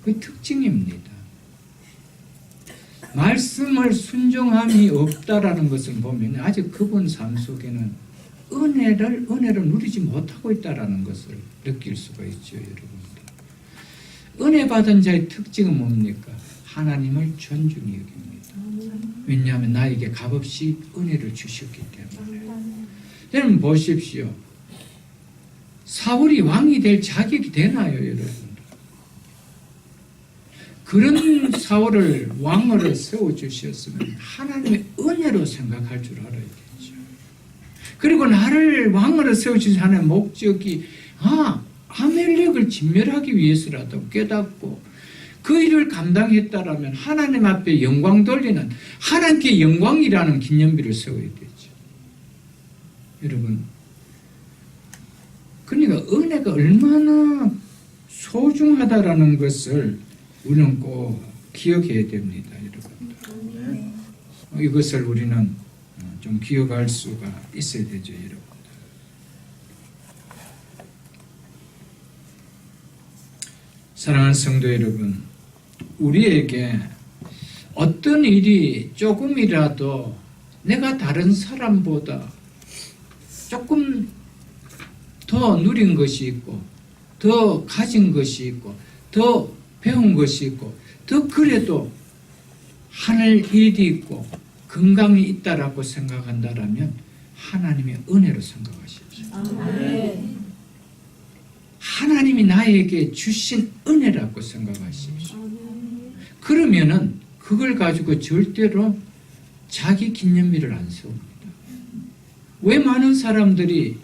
그 특징입니다. 말씀을 순종함이 없다라는 것을 보면 아직 그분 삶 속에는 은혜를 누리지 못하고 있다라는 것을 느낄 수가 있죠, 여러분들. 은혜 받은 자의 특징은 뭡니까? 하나님을 존중히 여깁니다. 왜냐하면 나에게 값없이 은혜를 주셨기 때문에. 여러분 보십시오. 사울이 왕이 될 자격이 되나요, 여러분? 그런 사울을 왕으로 세워주셨으면 하나님의 은혜로 생각할 줄 알아야겠죠. 그리고 나를 왕으로 세워주신 하나님의 목적이 아멜렉을 진멸하기 위해서라도 깨닫고 그 일을 감당했다라면 하나님 앞에 영광 돌리는, 하나님께 영광이라는 기념비를 세워야 되죠. 여러분, 그러니까 은혜가 얼마나 소중하다라는 것을 우리는 꼭 기억해야 됩니다, 여러분들. 이것을 우리는 좀 기억할 수가 있어야 되죠, 여러분들. 사랑하는 성도 여러분, 우리에게 어떤 일이 조금이라도 내가 다른 사람보다 조금 더 누린 것이 있고, 더 가진 것이 있고, 더 배운 것이 있고, 더 그래도 하늘 일이 있고 건강이 있다라고 생각한다라면 하나님의 은혜로 생각하십시오. 하나님이 나에게 주신 은혜라고 생각하십시오. 그러면은 그걸 가지고 절대로 자기 기념비를 안 세웁니다. 왜 많은 사람들이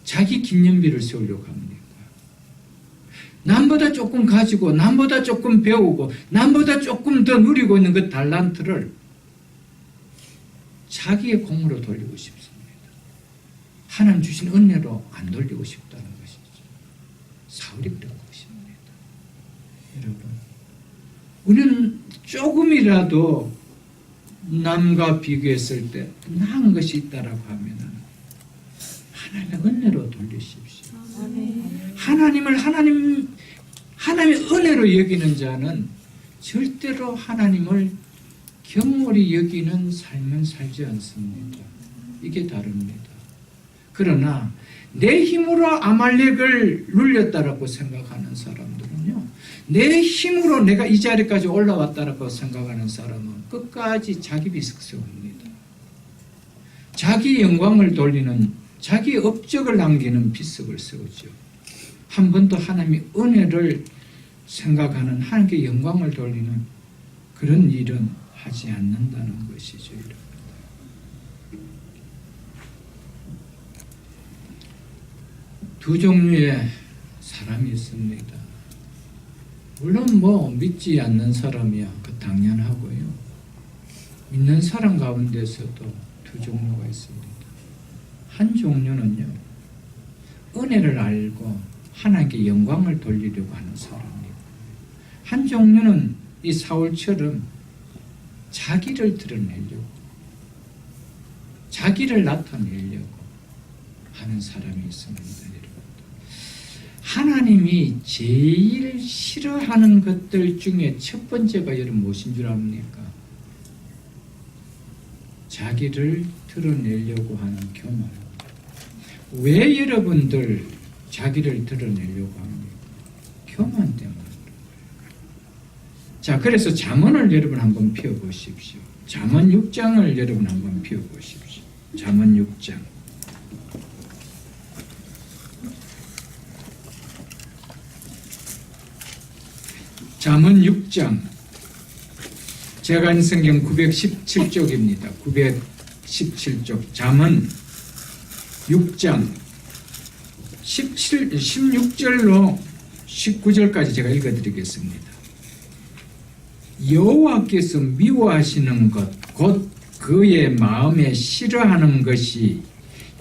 자기 기념비를 세우려고 합니까? 남보다 조금 가지고, 남보다 조금 배우고, 남보다 조금 더 누리고 있는 그 달란트를 자기의 공으로 돌리고 싶습니다. 하나님 주신 은혜로 안 돌리고 싶다는 것이죠. 사울이 그런 것입니다. 여러분, 우리는 조금이라도 남과 비교했을 때 나은 것이 있다라고 하면 하나님의 은혜로 돌리십시오. 하나님의 은혜로 여기는 자는 절대로 하나님을 경홀히 여기는 삶은 살지 않습니다. 이게 다릅니다. 그러나 내 힘으로 아말렉을 눌렸다라고 생각하는 사람들은요, 내 힘으로 내가 이 자리까지 올라왔다라고 생각하는 사람은 끝까지 자기 비석 세웁니다. 자기 영광을 돌리는, 자기 업적을 남기는 비석을 세우죠. 한 번도 하나님의 은혜를 생각하는, 하나님께 영광을 돌리는 그런 일은 하지 않는다는 것이죠. 두 종류의 사람이 있습니다. 물론 믿지 않는 사람이야 그 당연하고요. 믿는 사람 가운데서도 두 종류가 있습니다. 한 종류는요, 은혜를 알고 하나님께 영광을 돌리려고 하는 사람이고, 한 종류는 이 사울처럼 자기를 드러내려고, 자기를 나타내려고 하는 사람이 있습니다. 여러분, 하나님이 제일 싫어하는 것들 중에 첫 번째가 여러분 무엇인 줄 압니까? 자기를 드러내려고 하는 교만. 왜 여러분들 자기를 드러내려고 합니까? 교만 때문에. 자, 그래서 잠언을 여러분 한번 펴보십시오. 잠언 6장을 여러분 한번 펴보십시오. 잠언 6장. 잠언 6장, 제가 인 성경 917쪽입니다. 917쪽 잠언 6장 16절로 19절까지 제가 읽어드리겠습니다. 여호와께서 미워하시는 것 곧 그의 마음에 싫어하는 것이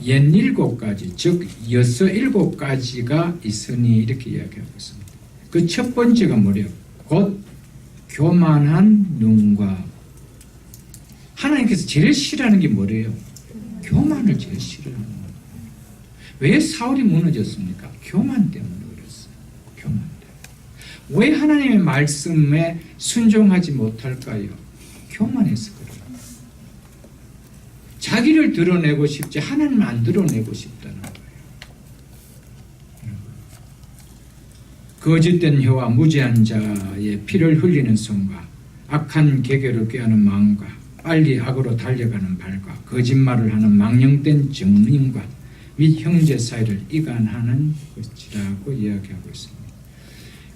67가지 즉 67가지가 있으니 이렇게 이야기하고 있습니다. 그 첫 번째가 뭐래요? 곧 교만한 눈과, 하나님께서 제일 싫어하는 게 뭐래요? 교만을 제일 싫어하는 거예요. 왜 사울이 무너졌습니까? 교만 때문에 그랬어요. 교만 때문에. 왜 하나님의 말씀에 순종하지 못할까요? 교만해서 그래요. 자기를 드러내고 싶지 하나님을 안 드러내고 싶다는 거예요. 거짓된 혀와 무죄한 자의 피를 흘리는 손과 악한 계교를 꾀하는 마음과 빨리 악으로 달려가는 발과 거짓말을 하는 망령된 정인과 및 형제 사이를 이간하는 것이라고 이야기하고 있습니다.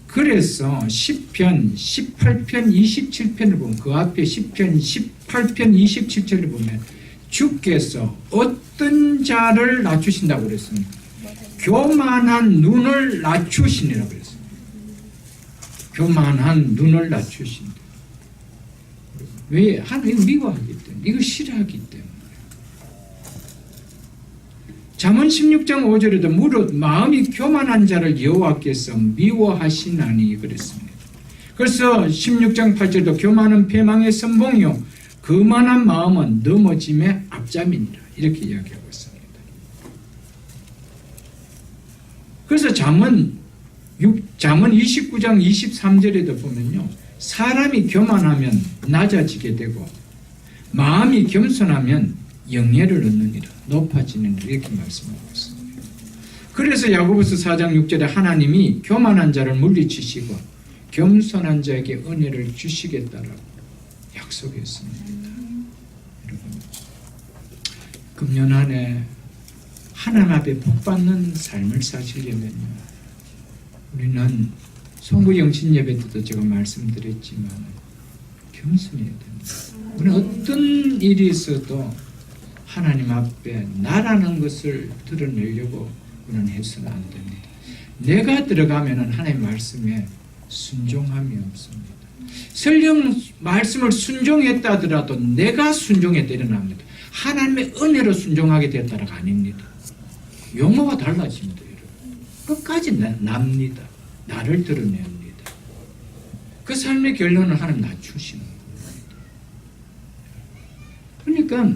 그래서 시편 18편 27편을 보면, 그 앞에 시편 18편 27절을 보면 주께서 어떤 자를 낮추신다고 그랬습니까? 교만한 눈을 낮추시니라고 그랬습니다. 교만한 눈을 낮추신다. 왜? 하나님 미워하기 때문에, 이거 싫어하기 때문에. 잠언 16장 5절에도 무릇 마음이 교만한 자를 여호와께서 미워하시나니 그랬습니다. 그래서 16장 8절도 교만은 패망의 선봉이요 거만한 마음은 넘어짐의 앞잠이니라 이렇게 이야기하고 있습니다. 그래서 잠언 29장 23절에도 보면요, 사람이 교만하면 낮아지게 되고 마음이 겸손하면 영예를 얻느니라, 높아지느니라 이렇게 말씀하고 있습니다. 그래서 야고보서 4장 6절에 하나님이 교만한 자를 물리치시고 겸손한 자에게 은혜를 주시겠다라고 약속했습니다. 여러분, 금년 한 해 하나님 앞에 복받는 삶을 사시려면요, 우리는 송구 영신 예배 때도 제가 말씀드렸지만 겸손해야 됩니다. 우리는 어떤 일이 있어도 하나님 앞에 나라는 것을 드러내려고 우리는 해서는 안 됩니다. 내가 들어가면 하나님 말씀에 순종함이 없습니다. 설령 말씀을 순종했다 하더라도 내가 순종에 일어납니다. 하나님의 은혜로 순종하게 되었다가 아닙니다. 용어가 달라집니다. 여러분. 끝까지 납니다. 나를 드러냅니다. 그 삶의 결론은 하나님 낮추시는 겁니다. 그러니까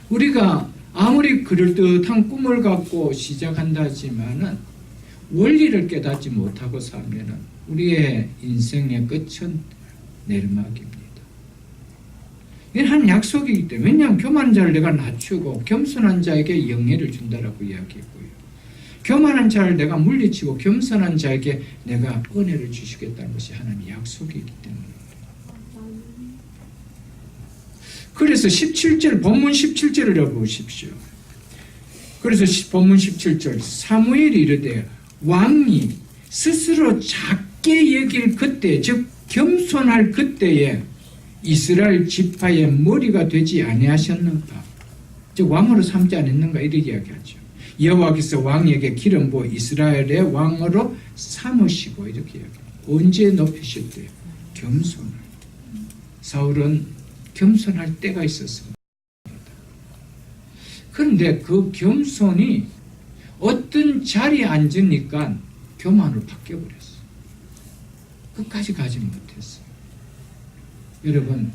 우리가 아무리 그럴듯한 꿈을 갖고 시작한다 하지만은 원리를 깨닫지 못하고 살면은 우리의 인생의 끝은 내리막입니다. 이건 한 약속이기 때문에, 왜냐하면 교만한 자를 내가 낮추고 겸손한 자에게 영예를 준다라고 이야기했고요. 교만한 자를 내가 물리치고 겸손한 자에게 내가 은혜를 주시겠다는 것이 하나님의 약속이기 때문입니다. 그래서 17절, 본문 17절을 보십시오. 그래서 본문 17절, 사무엘이 이르되 왕이 스스로 작게 여길 그때, 즉 겸손할 그때에 이스라엘 지파의 머리가 되지 아니하셨는가? 즉 왕으로 삼지 않았는가? 이렇게 이야기하죠. 여호와께서 왕에게 기름 부어 이스라엘의 왕으로 삼으시고 이렇게 이야기해요. 언제 높이셨대요? 겸손을. 사울은 겸손할 때가 있었습니다. 그런데 그 겸손이 어떤 자리에 앉으니까 교만으로 바뀌어버렸어요. 끝까지 가지 못했어요. 여러분,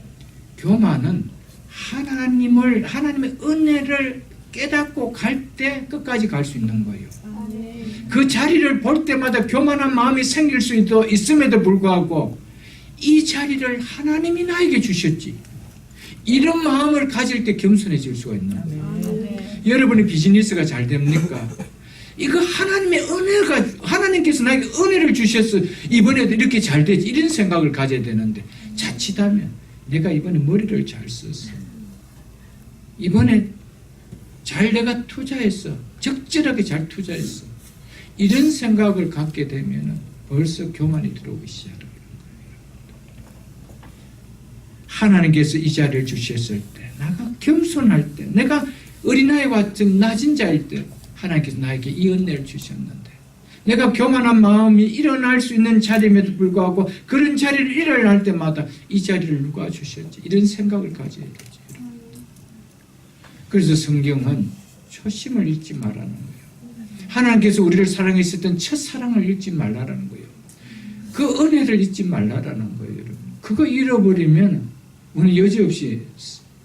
교만은 하나님의 은혜를 깨닫고 갈 때 끝까지 갈 수 있는 거예요. 그 자리를 볼 때마다 교만한 마음이 생길 수 있음에도 불구하고 이 자리를 하나님이 나에게 주셨지, 이런 마음을 가질 때 겸손해질 수가 있는 거예요. 여러분의 비즈니스가 잘 됩니까? 이거 하나님의 은혜가, 하나님께서 나에게 은혜를 주셨어, 이번에도 이렇게 잘 되지, 이런 생각을 가져야 되는데 자칫하면 내가 이번에 머리를 잘 썼어, 이번에 잘 내가 투자했어, 적절하게 잘 투자했어, 이런 생각을 갖게 되면 벌써 교만이 들어오기 시작하는 거예요. 하나님께서 이 자리를 주셨을 때, 내가 겸손할 때, 내가 어린아이와 같은 낮은 자일 때 하나님께서 나에게 이 은혜를 주셨는데, 내가 교만한 마음이 일어날 수 있는 자리임에도 불구하고 그런 자리를 일어날 때마다 이 자리를 누가 주셨지? 이런 생각을 가져야 되죠. 그래서 성경은 초심을 잃지 말라는 거예요. 하나님께서 우리를 사랑했을 땐 첫사랑을 잃지 말라는 거예요. 그 은혜를 잊지 말라는 거예요, 여러분. 그거 잃어버리면 우리는 여지없이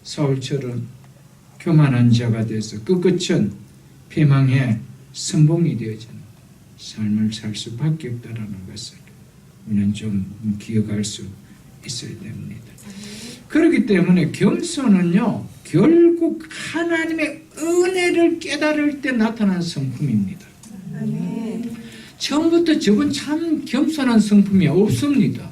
사울처럼 교만한 자가 돼서 끝끝은 패망해 선봉이 되어지는 삶을 살 수밖에 없다는 것을 우리는 좀 기억할 수 있어야 됩니다. 그렇기 때문에 겸손은요, 결국 하나님의 은혜를 깨달을 때 나타나는 성품입니다. 처음부터 저건 참 겸손한 성품이 없습니다.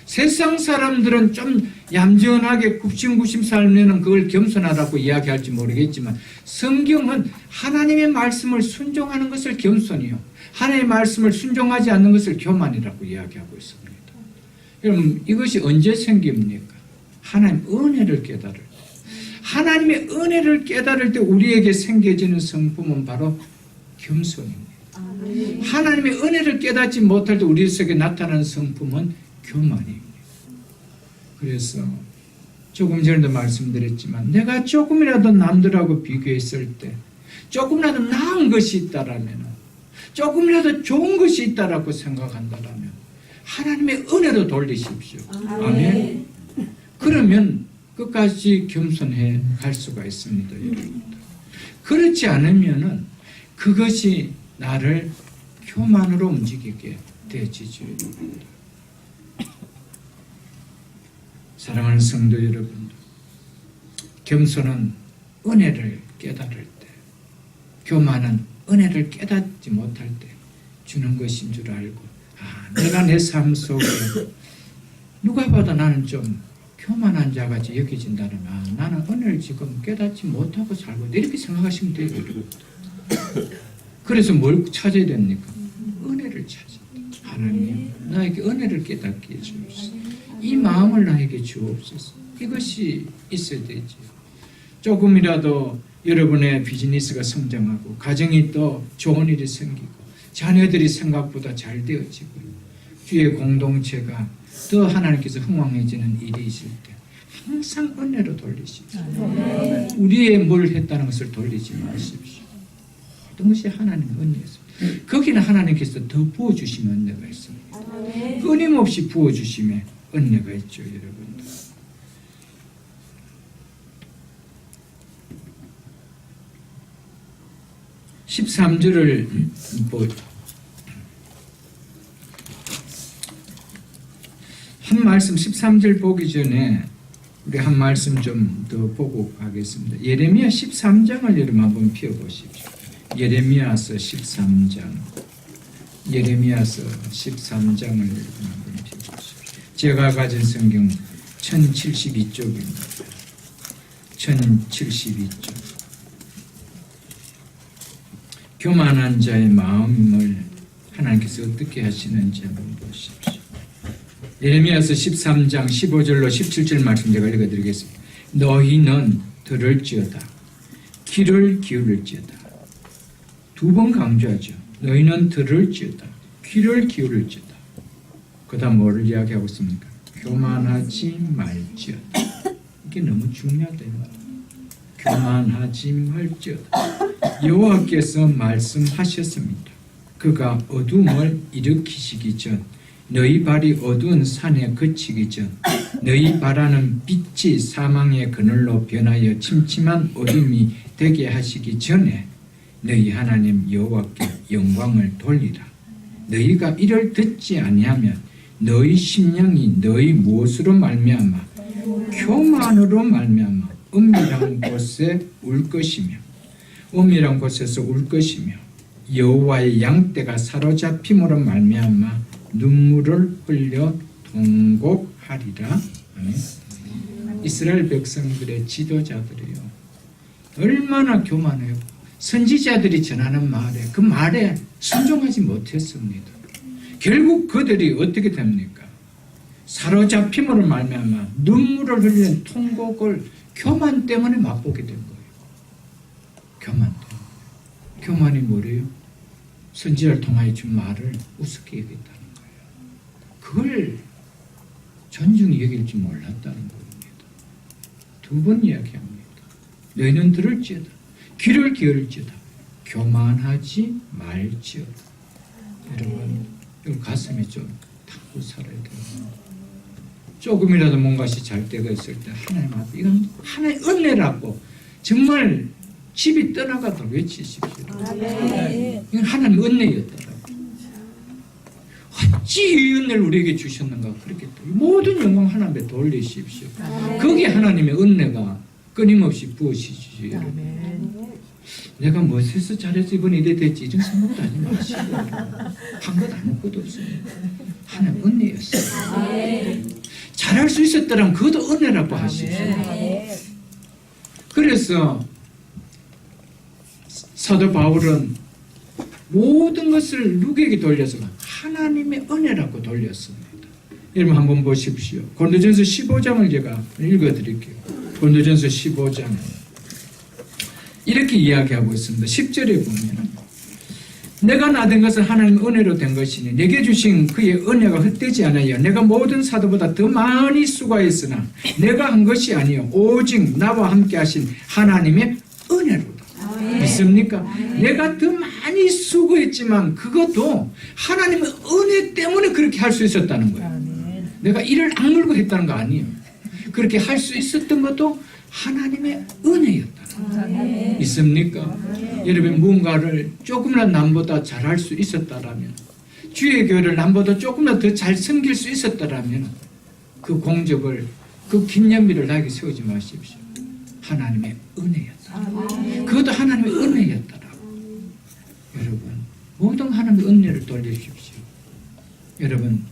세상 사람들은 좀 얌전하게 굽신굽신 살면 그걸 겸손하다고 이야기할지 모르겠지만, 성경은 하나님의 말씀을 순종하는 것을 겸손이요, 하나님의 말씀을 순종하지 않는 것을 교만이라고 이야기하고 있습니다. 여러분, 이것이 언제 생깁니까? 하나님 은혜를 깨달을 때. 하나님의 은혜를 깨달을 때 우리에게 생겨지는 성품은 바로 겸손입니다. 하나님의 은혜를 깨닫지 못할 때 우리 속에 나타나는 성품은 교만입니다. 그래서 조금 전에도 말씀드렸지만, 내가 조금이라도 남들하고 비교했을 때 조금이라도 나은 것이 있다라면, 조금이라도 좋은 것이 있다라고 생각한다라면 하나님의 은혜로 돌리십시오. 아멘. 그러면 끝까지 겸손해 갈 수가 있습니다, 여러분. 그렇지 않으면은 그것이 나를 교만으로 움직이게 되지죠. 사랑하는 성도 여러분, 겸손은 은혜를 깨달을 때, 교만은 은혜를 깨닫지 못할 때 주는 것인 줄 알고, 내가 내 삶 속에 누가 봐도 나는 좀 교만한 자같이 여겨진다면, 나는 은혜를 지금 깨닫지 못하고 살고 있다, 이렇게 생각하시면 돼요. 그래서 뭘 찾아야 됩니까? 은혜를 찾아야 돼요. 하나님, 나에게 은혜를 깨닫게 해주옵소서. 이 마음을 나에게 주옵소서. 이것이 있어야 되죠. 조금이라도 여러분의 비즈니스가 성장하고, 가정이 또 좋은 일이 생기고, 자녀들이 생각보다 잘 되어지고, 주의 공동체가 더 하나님께서 흥왕해지는 일이 있을 때 항상 은혜로 돌리십시오. 우리의 뭘 했다는 것을 돌리지 마십시오. 모든 것이 하나님의 은혜였습니다. 거기는 하나님께서 더 부어주시면 은혜가 있습니다. 끊임없이 부어주심에 은혜가 있죠, 여러분들. (13절을) 한 말씀, 13절 보기 전에 우리 한 말씀 좀 더 보고 가겠습니다. 예레미야 13장을 여러분 한번 펴보십시오. 예레미야서 13장. 예레미야서 13장을 여러분 한번 펴보십시오. 제가 가진 성경 1072쪽입니다. 1072쪽. 교만한 자의 마음을 하나님께서 어떻게 하시는지 한번 보십시오. 예레미야서 13장 15절로 17절 말씀 제가 읽어드리겠습니다. 너희는 들을지어다. 귀를 기울일지어다. 두 번 강조하죠. 너희는 들을지어다. 귀를 기울일지어다. 그 다음 뭐를 이야기하고 있습니까? 교만하지 말지어다. 이게 너무 중요하다. 교만하지 말지어다. 여호와께서 말씀하셨습니다. 그가 어둠을 일으키시기 전, 너희 발이 어두운 산에 그치기 전, 너희 발하는 빛이 사망의 그늘로 변하여 침침한 어둠이 되게 하시기 전에 너희 하나님 여호와께 영광을 돌리라. 너희가 이를 듣지 아니하면 너희 심령이 너희 무엇으로 말미암아 교만으로 말미암아 은밀한 곳에 울 것이며, 은밀한 곳에서 울 것이며, 여호와의 양떼가 사로잡힘으로 말미암아 눈물을 흘려 통곡하리라. 이스라엘 백성들의 지도자들이요, 얼마나 교만해요. 선지자들이 전하는 말에, 그 말에 순종하지 못했습니다. 결국 그들이 어떻게 됩니까? 사로잡힘으로 말미암아 눈물을 흘리는 통곡을 교만 때문에 맛보게 된 거예요. 교만 때문에. 교만이 뭐래요? 선지자를 통하여 준 말을 우습게 여겼다는 거예요. 그걸 존중히 여길 줄 몰랐다는 겁니다. 두 번 이야기합니다. 너희는 들을지어다. 귀를 기울일지어다. 교만하지 말지어다. 여러분, 이거 가슴이 좀 타고 살아야 돼요. 조금이라도 뭔가시 잘 때가 있을 때 하나님 앞에 이건 하나의 은혜라고 정말 집이 떠나가도록 외치십시오. 이건 하나님 은혜였다라고. 어찌 이 은혜를 우리에게 주셨는가 그렇게 모든 영광 하나님께 돌리십시오. 거기에 하나님의 은혜가 끊임없이 부으시죠. 여러분. 내가 무엇에서 잘해서 이번에 이래 됐지 이런 생각도 하지 마시고 한 것 아무것도 없습니다. 하나님 은혜였어요. 잘할 수 있었더라면 그것도 은혜라고 하십시오. 그래서 사도 바울은 모든 것을 누구에게 돌려서 하나님의 은혜라고 돌렸습니다. 여러분 한번 보십시오. 고린도전서 15장을 제가 읽어드릴게요. 고린도전서 15장 이렇게 이야기하고 있습니다. 10절에 보면 내가 나된 것은 하나님의 은혜로 된 것이니 내게 주신 그의 은혜가 헛되지 않아요. 내가 모든 사도보다 더 많이 수고했으나 내가 한 것이 아니요 오직 나와 함께 하신 하나님의 은혜로다. 믿습니까? 내가 더 많이 수고했지만 그것도 하나님의 은혜 때문에 그렇게 할 수 있었다는 거예요. 내가 이를 악물고 했다는 거 아니에요. 그렇게 할 수 있었던 것도 하나님의 은혜였다는 거예요. 믿습니까? 여러분 무언가를 조금이라도 남보다 잘할 수 있었다라면 주의 교회를 남보다 조금이라도 더 잘 섬길 수 있었다라면 그 공적을 그 기념비를 나에게 세우지 마십시오. 하나님의 은혜였다. 그것도 하나님의 은혜였다라고. 여러분 모든 하나님의 은혜를 돌려주십시오. 여러분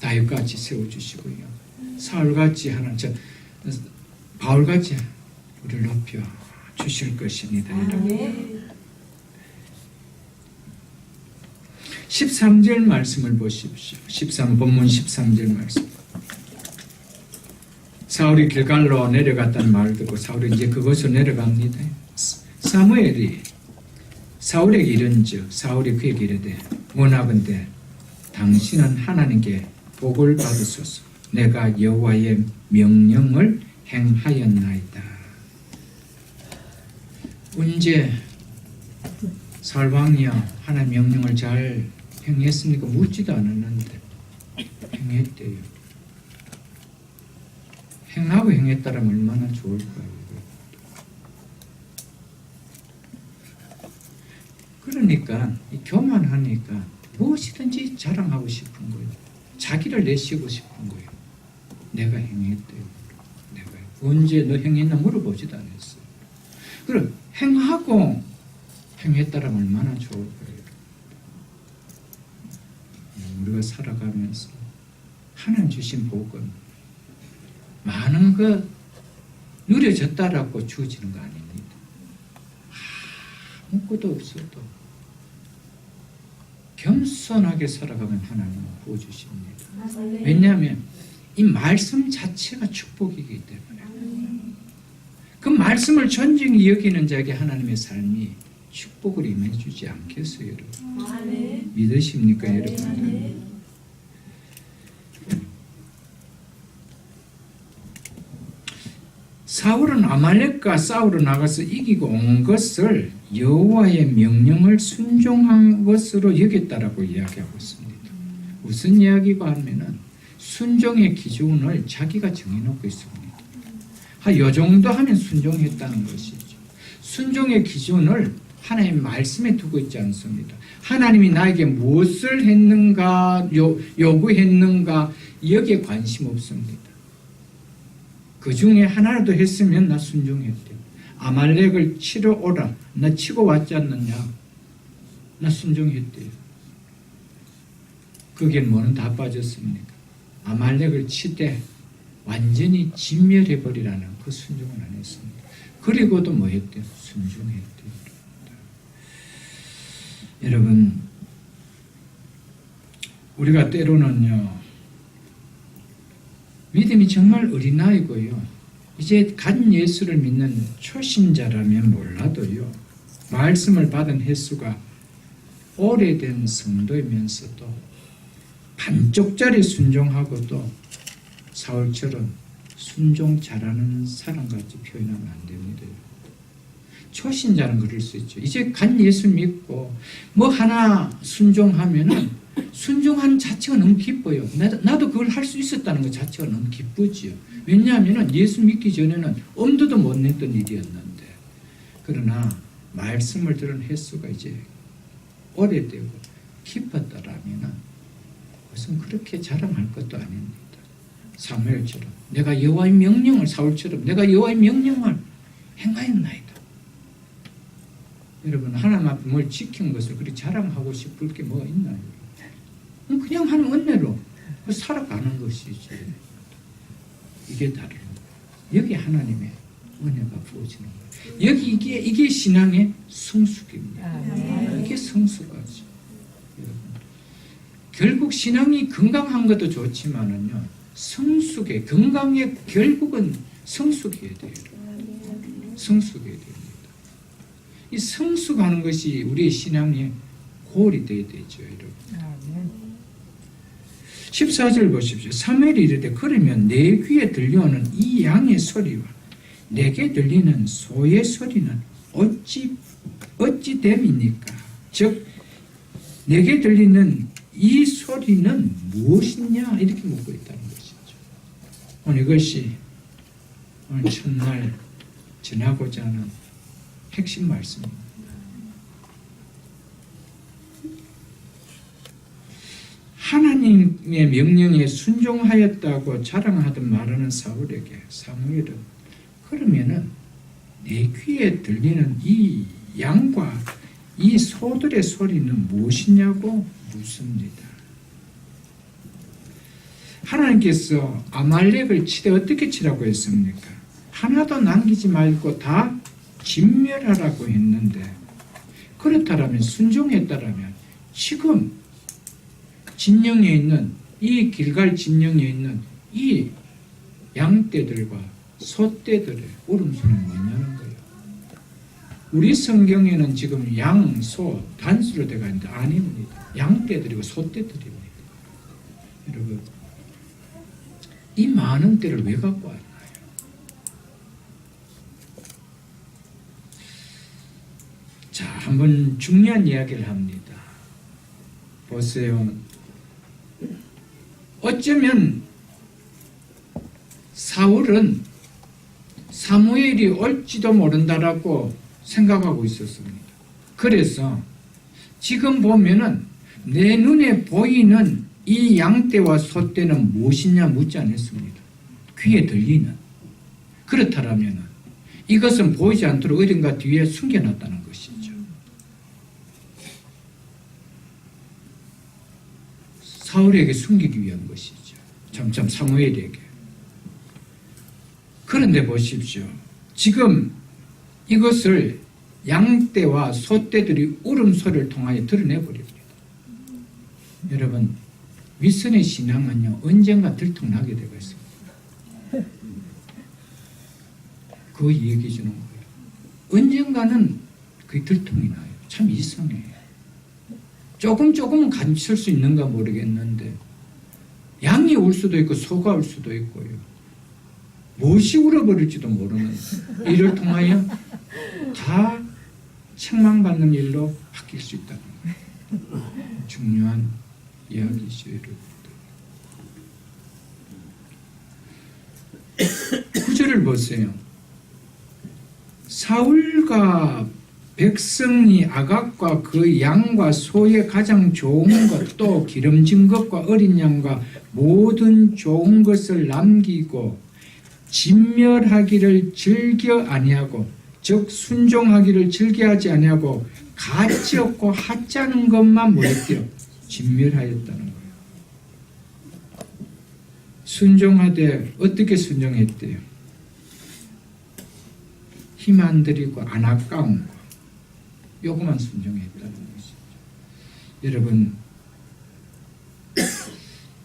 다윗같이 세워주시고요. 사울같이 바울같이 우리를 높여 주실 것입니다. 여러분 13절 말씀을 보십시오. 본문 13절 말씀. 사울이 길갈로 내려갔다는 말을 듣고 사울이 이제 그곳으로 내려갑니다. 사무엘이 사울에게 이른즉 사울이 그에게 이르되 원하건대 당신은 하나님께 복을 받으소서. 내가 여호와의 명령을 행하였나이다. 언제 사울왕이여 하나님 명령을 잘 행했습니까? 묻지도 않았는데 행했대요. 행하고 행했다라면 얼마나 좋을까요? 그러니까 교만하니까 무엇이든지 자랑하고 싶은 거예요. 자기를 내쉬고 싶은 거예요. 내가 행했대요. 내가 언제 너 행했나 물어보지도 않았어요. 그럼 행하고 행했다라면 얼마나 좋을까요? 우리가 살아가면서 하나님 주신 복은 많은 것 누려졌다라고 주어지는 거 아닙니다. 아무것도 없어도 겸손하게 살아가면 하나님은 부어주십니다. 왜냐하면 이 말씀 자체가 축복이기 때문에 그 말씀을 존중히 여기는 자에게 하나님의 삶이 축복을 임해주지 않겠어요, 여러분? 믿으십니까, 여러분? 사울은 아말렉과 싸우러 나가서 이기고 온 것을 여호와의 명령을 순종한 것으로 여겼다라고 이야기하고 있습니다. 무슨 이야기가 하면은 순종의 기준을 자기가 정해놓고 있습니다. 이 정도 하면 순종했다는 것이죠. 순종의 기준을 하나님 말씀에 두고 있지 않습니다. 하나님이 나에게 무엇을 했는가, 요구했는가 여기에 관심 없습니다. 그 중에 하나라도 했으면 나 순종했대요. 아말렉을 치러 오라. 나 치고 왔지 않느냐. 나 순종했대요. 거기엔 뭐는 다 빠졌습니까? 아말렉을 치되 완전히 진멸해버리라는 그 순종을 안 했습니다. 그리고도 뭐 했대요? 순종했대요. 여러분, 우리가 때로는요, 믿음이 정말 어린아이고요. 이제 간 예수를 믿는 초신자라면 몰라도요. 말씀을 받은 횟수가 오래된 성도이면서도 반쪽짜리 순종하고도 사울처럼 순종 잘하는 사람같이 표현하면 안 됩니다. 초신자는 그럴 수 있죠. 이제 간 예수 믿고 뭐 하나 순종하면은 순종하는 자체가 너무 기뻐요. 나도 그걸 할 수 있었다는 것 자체가 너무 기쁘지요. 왜냐하면 예수 믿기 전에는 엄두도 못 냈던 일이었는데, 그러나 말씀을 들은 횟수가 이제 오래되고 깊었다라면 그것은 그렇게 자랑할 것도 아닙니다. 사무엘처럼 내가 여호와의 명령을, 사울처럼 내가 여호와의 명령을 행하였나이다. 여러분, 하나님 앞에 뭘 지킨 것을 그리 자랑하고 싶을 게 뭐가 있나요? 그냥 하는 은혜로 살아가는 것이지. 이게 다른 거예요. 여기 하나님의 은혜가 부어지는 거예요. 여기 이게 신앙의 성숙입니다. 이게 성숙하죠. 결국 신앙이 건강한 것도 좋지만은요, 성숙의 건강의 결국은 성숙해야 돼요. 성숙해야 됩니다. 이 성숙하는 것이 우리의 신앙의 골이 되어야 되죠, 여러분. 14절 보십시오. 사무엘이 이르되 그러면 내 귀에 들려오는 이 양의 소리와 내게 들리는 소의 소리는 어찌 됨입니까? 즉 내게 들리는 이 소리는 무엇이냐? 이렇게 묻고 있다는 것이죠. 오늘 이것이 오늘 첫날 전하고자 하는 핵심 말씀입니다. 하나님의 명령에 순종하였다고 자랑하던 말하는 사울에게 사무엘은 그러면은 내 귀에 들리는 이 양과 이 소들의 소리는 무엇이냐고 묻습니다. 하나님께서 아말렉을 치되 어떻게 치라고 했습니까? 하나도 남기지 말고 다 진멸하라고 했는데, 그렇다면 순종했다라면 지금 진영에 있는 이 길갈 진영에 있는 이 양떼들과 소떼들의 울음소리는 뭐냐는 거예요. 우리 성경에는 지금 양, 소 단수로 되어 있는데 아닙니다. 양떼들이고 소떼들입니다. 여러분, 이 많은 떼를 왜 갖고 왔나요? 자, 한번 중요한 이야기를 합니다. 보세요. 어쩌면 사울은 사무엘이 올지도 모른다라고 생각하고 있었습니다. 그래서 지금 보면은 내 눈에 보이는 이 양떼와 소떼는 무엇이냐 묻지 않았습니다. 귀에 들리는. 그렇다면 이것은 보이지 않도록 어딘가 뒤에 숨겨놨다는 것이죠. 사울에게 숨기기 위한 것이죠. 점점 사무엘에게. 그런데 보십시오. 지금 이것을 양떼와 소떼들이 울음소리를 통하여 드러내버립니다. 여러분, 윗선의 신앙은요, 언젠가 들통나게 되고 있습니다. 그거 얘기해 주는 거예요. 언젠가는 그게 들통이 나요. 참 이상해요. 조금은 감출 수 있는가 모르겠는데, 양이 울 수도 있고 소가 울 수도 있고요. 무엇이 울어버릴지도 모르는 이를 통하여 다 책망받는 일로 바뀔 수 있다는 거예요. 중요한 이야기죠, 여러분들. 구절을 보세요. 사울과 백성이 아각과 그 양과 소의 가장 좋은 것, 또 기름진 것과 어린 양과 모든 좋은 것을 남기고 진멸하기를 즐겨 아니하고, 즉 순종하기를 즐겨하지 아니하고 가치 없고 하찮은 것만 뭐였대요? 진멸하였다는 거예요. 순종하되 어떻게 순종했대요? 힘 안 들이고 안 아까운 거, 요거만 순종했다는 것이죠. 여러분,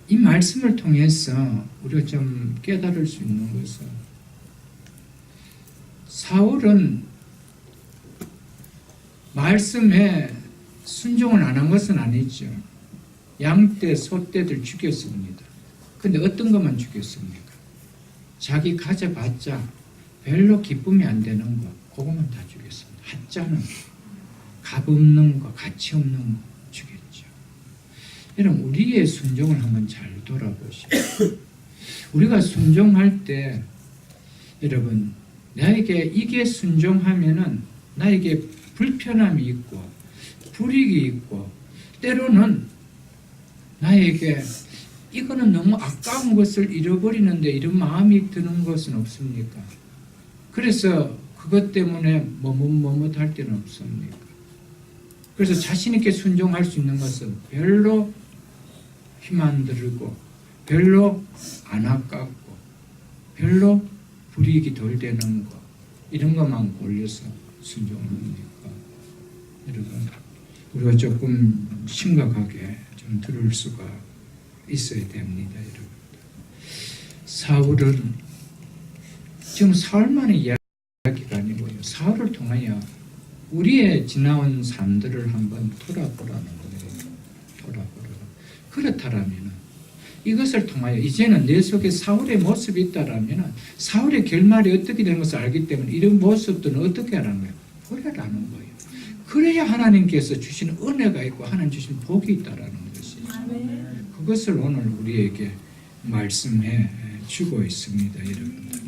이 말씀을 통해서 우리가 좀 깨달을 수 있는 것은 사울은 말씀에 순종을 안 한 것은 아니죠. 양떼, 소떼들 죽였습니다. 근데 어떤 것만 죽였습니까? 자기 가져봤자 별로 기쁨이 안 되는 거, 그것만 다 죽였습니다. 하찮은 거, 값 없는 거, 가치 없는 거 죽였죠. 여러분, 우리의 순종을 한번 잘 돌아보시죠. 우리가 순종할 때, 여러분, 나에게 이게 순종하면은 나에게 불편함이 있고, 불이익이 있고, 때로는 나에게 이거는 너무 아까운 것을 잃어버리는데 이런 마음이 드는 것은 없습니까? 그래서 그것 때문에 머뭇할 때는 없습니까? 그래서 자신 있게 순종할 수 있는 것은 별로 힘 안 들고 별로 안 아깝고 별로 불이익이 덜 되는 것, 이런 것만 골려서 순종합니까? 여러분, 우리가 조금 심각하게 좀 들을 수가 있어야 됩니다. 여러분, 사울은 지금 사울만의 이야기가 아니고요, 사울을 통하여 우리의 지나온 삶들을 한번 돌아보라는 거예요. 돌아보라. 그렇다라면 이것을 통하여 이제는 내 속에 사울의 모습이 있다라면 사울의 결말이 어떻게 되는 것을 알기 때문에 이런 모습들은 어떻게 하라는 거예요? 버려라는 거예요. 그래야 하나님께서 주시는 은혜가 있고 하나님 주시는 복이 있다라는 것이죠. 그것을 오늘 우리에게 말씀해 주고 있습니다. 여러분들,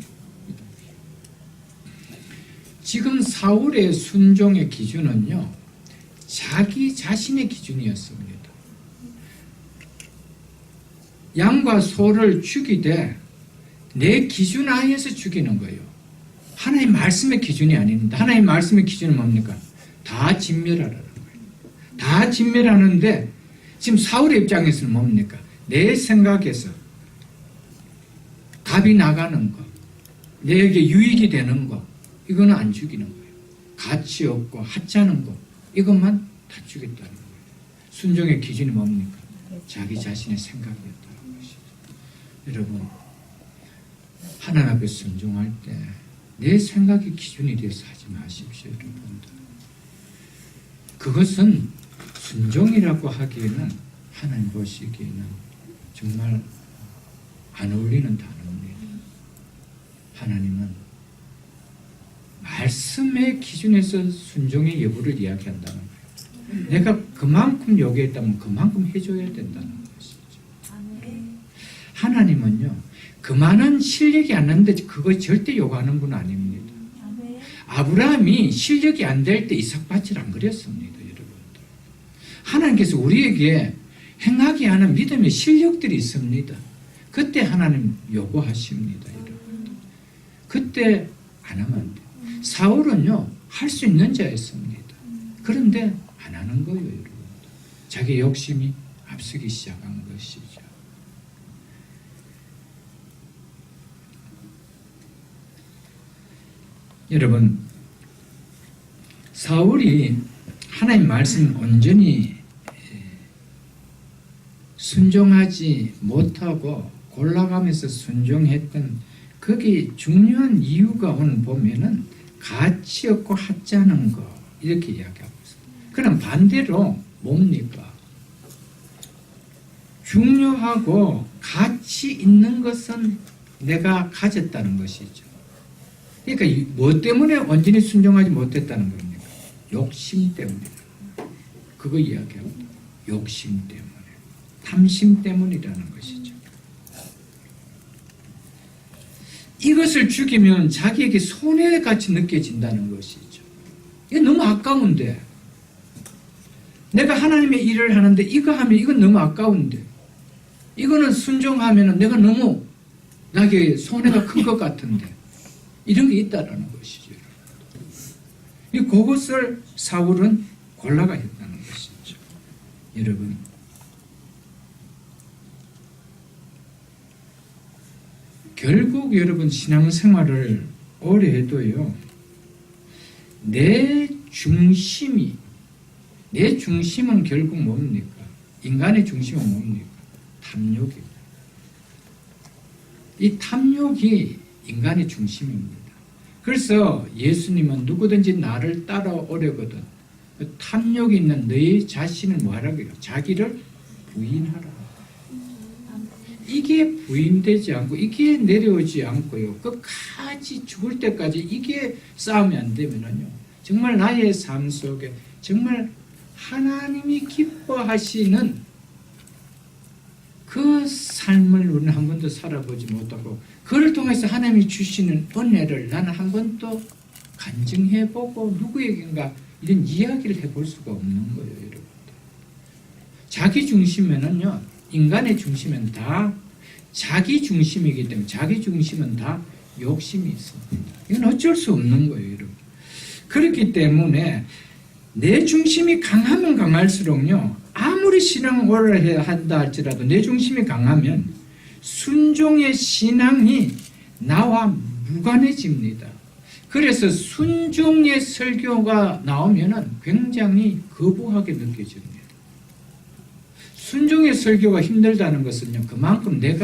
지금 사울의 순종의 기준은요, 자기 자신의 기준이었습니다. 양과 소를 죽이되 내 기준 하에서 죽이는 거예요. 하나님 말씀의 기준이 아닙니다. 하나님 말씀의 기준은 뭡니까? 다 진멸하라는 거예요. 다 진멸하는데 지금 사울의 입장에서는 뭡니까? 내 생각에서 값이 나가는 거, 내게 유익이 되는 거, 이거는 안 죽이는 거예요. 가치 없고 하찮은 거, 이것만 다 죽였다는 거예요. 순종의 기준이 뭡니까? 자기 자신의 생각이었다는 것이죠. 여러분, 하나님 앞에 순종할 때 내 생각이 기준이 돼서 하지 마십시오. 여러분들, 그것은 순종이라고 하기에는 하나님 보시기에는 정말 안 어울리는 단어입니다. 하나님은 말씀의 기준에서 순종의 여부를 이야기한다는 거예요. 내가 그만큼 요구했다면 그만큼 해줘야 된다는 것이죠. 하나님은요, 그만한 실력이 안 나는데 그거 절대 요구하는 분 아닙니다. 아브라함이 실력이 안 될 때 이삭 밭을 안 그렸습니다. 여러분들, 하나님께서 우리에게 행하게 하는 믿음의 실력들이 있습니다. 그때 하나님 요구하십니다. 여러분들, 그때 안 하면 안 돼요. 사울은요, 할 수 있는 자였습니다. 그런데 안 하는 거예요. 여러분, 자기 욕심이 앞서기 시작한 것이죠. 여러분, 사울이 하나님 말씀 온전히 순종하지 못하고 골라가면서 순종했던 거기 중요한 이유가 오늘 보면은 가치 없고 하찮은 거, 이렇게 이야기하고 있습니다. 그럼 반대로 뭡니까? 중요하고 가치 있는 것은 내가 가졌다는 것이죠. 그러니까 뭐 때문에 온전히 순종하지 못했다는 겁니까? 욕심 때문에. 그거 이야기합니다. 욕심 때문에. 탐심 때문이라는 것이죠. 이것을 죽이면 자기에게 손해같이 느껴진다는 것이죠. 이거 너무 아까운데, 내가 하나님의 일을 하는데 이거 하면 이건 너무 아까운데, 이거는 순종하면 내가 너무 나에게 손해가 큰 것 같은데, 이런 게 있다라는 것이죠. 그것을 사울은 골라가 했다는 것이죠. 여러분, 결국 여러분 신앙생활을 오래 해도요, 내 중심은 결국 뭡니까? 인간의 중심은 뭡니까? 탐욕입니다. 이 탐욕이 인간의 중심입니다. 그래서 예수님은 누구든지 나를 따라오려거든 그 탐욕이 있는 너희 자신을 뭐하라고요? 자기를 부인하라. 이게 부인되지 않고 이게 내려오지 않고요. 끝까지 죽을 때까지 이게 싸움이 안 되면은요. 정말 나의 삶 속에 정말 하나님이 기뻐하시는 그 삶을 우리는 한 번도 살아보지 못하고 그를 통해서 하나님이 주시는 은혜를 나는 한 번도 간증해보고 누구에겐가 이런 이야기를 해볼 수가 없는 거예요. 여러분들. 자기 중심에는요. 인간의 중심은 다 자기 중심이기 때문에 자기 중심은 다 욕심이 있습니다. 이건 어쩔 수 없는 거예요. 여러분. 그렇기 때문에 내 중심이 강하면 강할수록요. 아무리 신앙을 오래 한다 할지라도 내 중심이 강하면 순종의 신앙이 나와 무관해집니다. 그래서 순종의 설교가 나오면 굉장히 거부하게 느껴집니다. 순종의 설교가 힘들다는 것은요. 그만큼 내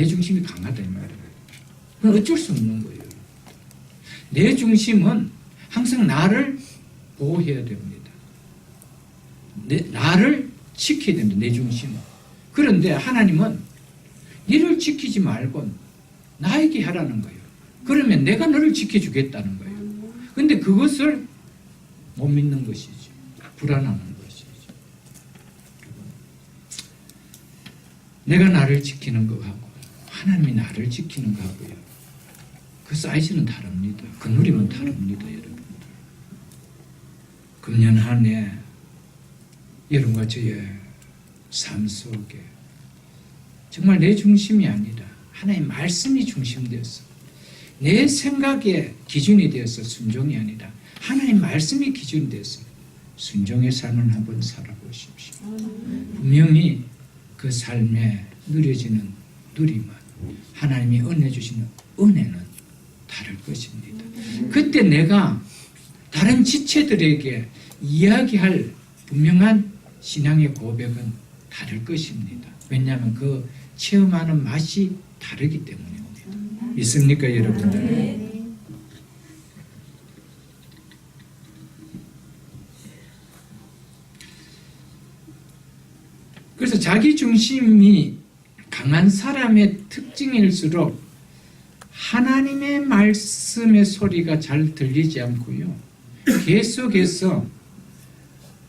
중심이 강하다 이 말이에요. 그건 어쩔 수 없는 거예요. 내 중심은 항상 나를 보호해야 됩니다. 나를 지켜야 됩니다. 내 중심은. 그런데 하나님은 너를 지키지 말고 나에게 하라는 거예요. 그러면 내가 너를 지켜주겠다는 거예요. 그런데 그것을 못 믿는 것이죠. 불안하는 것이죠. 내가 나를 지키는 것하고 하나님이 나를 지키는 것하고요. 그 사이즈는 다릅니다. 그 누림은 다릅니다. 여러분들. 금년 한 해 여러분과 저의 삶 속에 정말 내 중심이 아니라 하나님의 말씀이 중심되어서 내 생각의 기준이 되어서 순종이 아니라 하나님의 말씀이 기준이 되어서 순종의 삶을 한번 살아보십시오. 분명히 그 삶에 누려지는 누림은 하나님이 은혜 주시는 은혜는 다를 것입니다. 그때 내가 다른 지체들에게 이야기할 분명한 신앙의 고백은 다를 것입니다. 왜냐하면 그 체험하는 맛이 다르기 때문입니다. 믿습니까 여러분들? 그래서 자기 중심이 강한 사람의 특징일수록 하나님의 말씀의 소리가 잘 들리지 않고요. 계속해서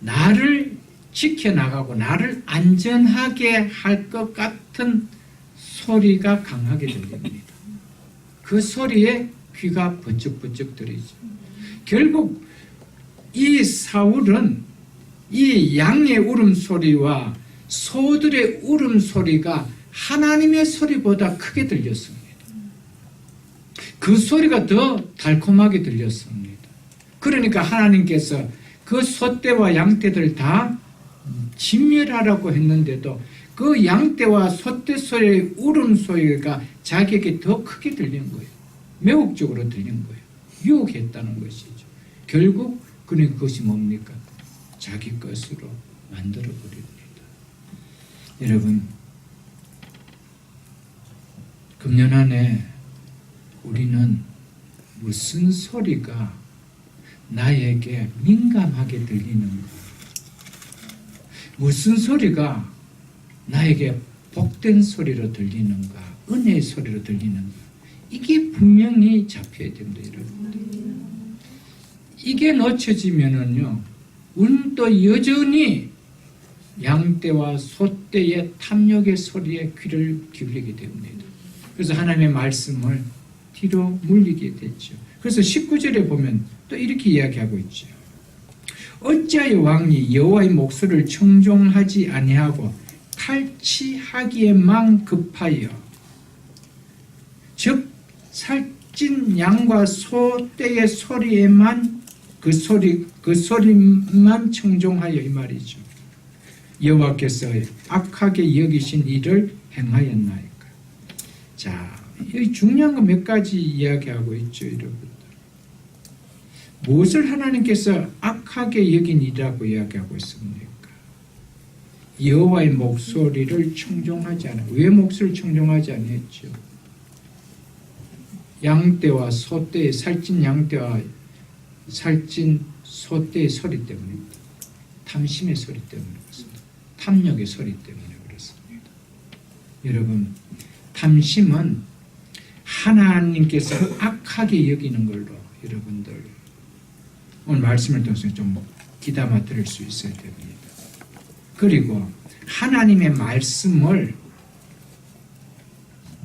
나를 지켜나가고 나를 안전하게 할 것 같은 소리가 강하게 들립니다. 그 소리에 귀가 번쩍번쩍 들리죠. 결국 이 사울은 이 양의 울음소리와 소들의 울음소리가 하나님의 소리보다 크게 들렸습니다. 그 소리가 더 달콤하게 들렸습니다. 그러니까 하나님께서 그 소떼와 양떼들 다 진멸하라고 했는데도 그 양떼와 소떼 소리의 울음소리가 자기에게 더 크게 들린 거예요. 매혹적으로 들린 거예요. 유혹했다는 것이죠. 결국 그는 그것이 뭡니까? 자기 것으로 만들어버립니다. 여러분, 금년 한 해 우리는 무슨 소리가 나에게 민감하게 들리는가? 무슨 소리가 나에게 복된 소리로 들리는가? 은혜의 소리로 들리는가? 이게 분명히 잡혀야 됩니다, 여러분들. 이게 놓쳐지면은요, 우리는 또 여전히 양떼와 소떼의 탐욕의 소리에 귀를 기울이게 됩니다. 그래서 하나님의 말씀을 뒤로 물리게 됐죠. 그래서 19절에 보면 또 이렇게 이야기하고 있죠. 어찌하여 왕이 여호와의 목소리를 청종하지 아니하고 탈취하기에만 급하여 즉 살찐 양과 소떼의 소리에만 그 소리만 청종하여 이 말이죠. 여호와께서 악하게 여기신 일을 행하였나이까. 자, 여기 중요한 거 몇 가지 이야기하고 있죠, 여러분들. 무엇을 하나님께서 악하게 여긴 일이라고 이야기하고 있습니까? 여호와의 목소리를 청종하지 않아. 왜 목소리를 청종하지 않았죠? 양떼와 소떼의 살찐 양떼와 살찐 소떼의 소리 때문입니다. 탐심의 소리 때문에 그렇습니다. 탐욕의 소리 때문에 그렇습니다. 여러분, 탐심은 하나님께서 악하게 여기는 걸로 여러분들 오늘 말씀을 통해서 좀 귀담아 들을 수 있어야 됩니다. 그리고 하나님의 말씀을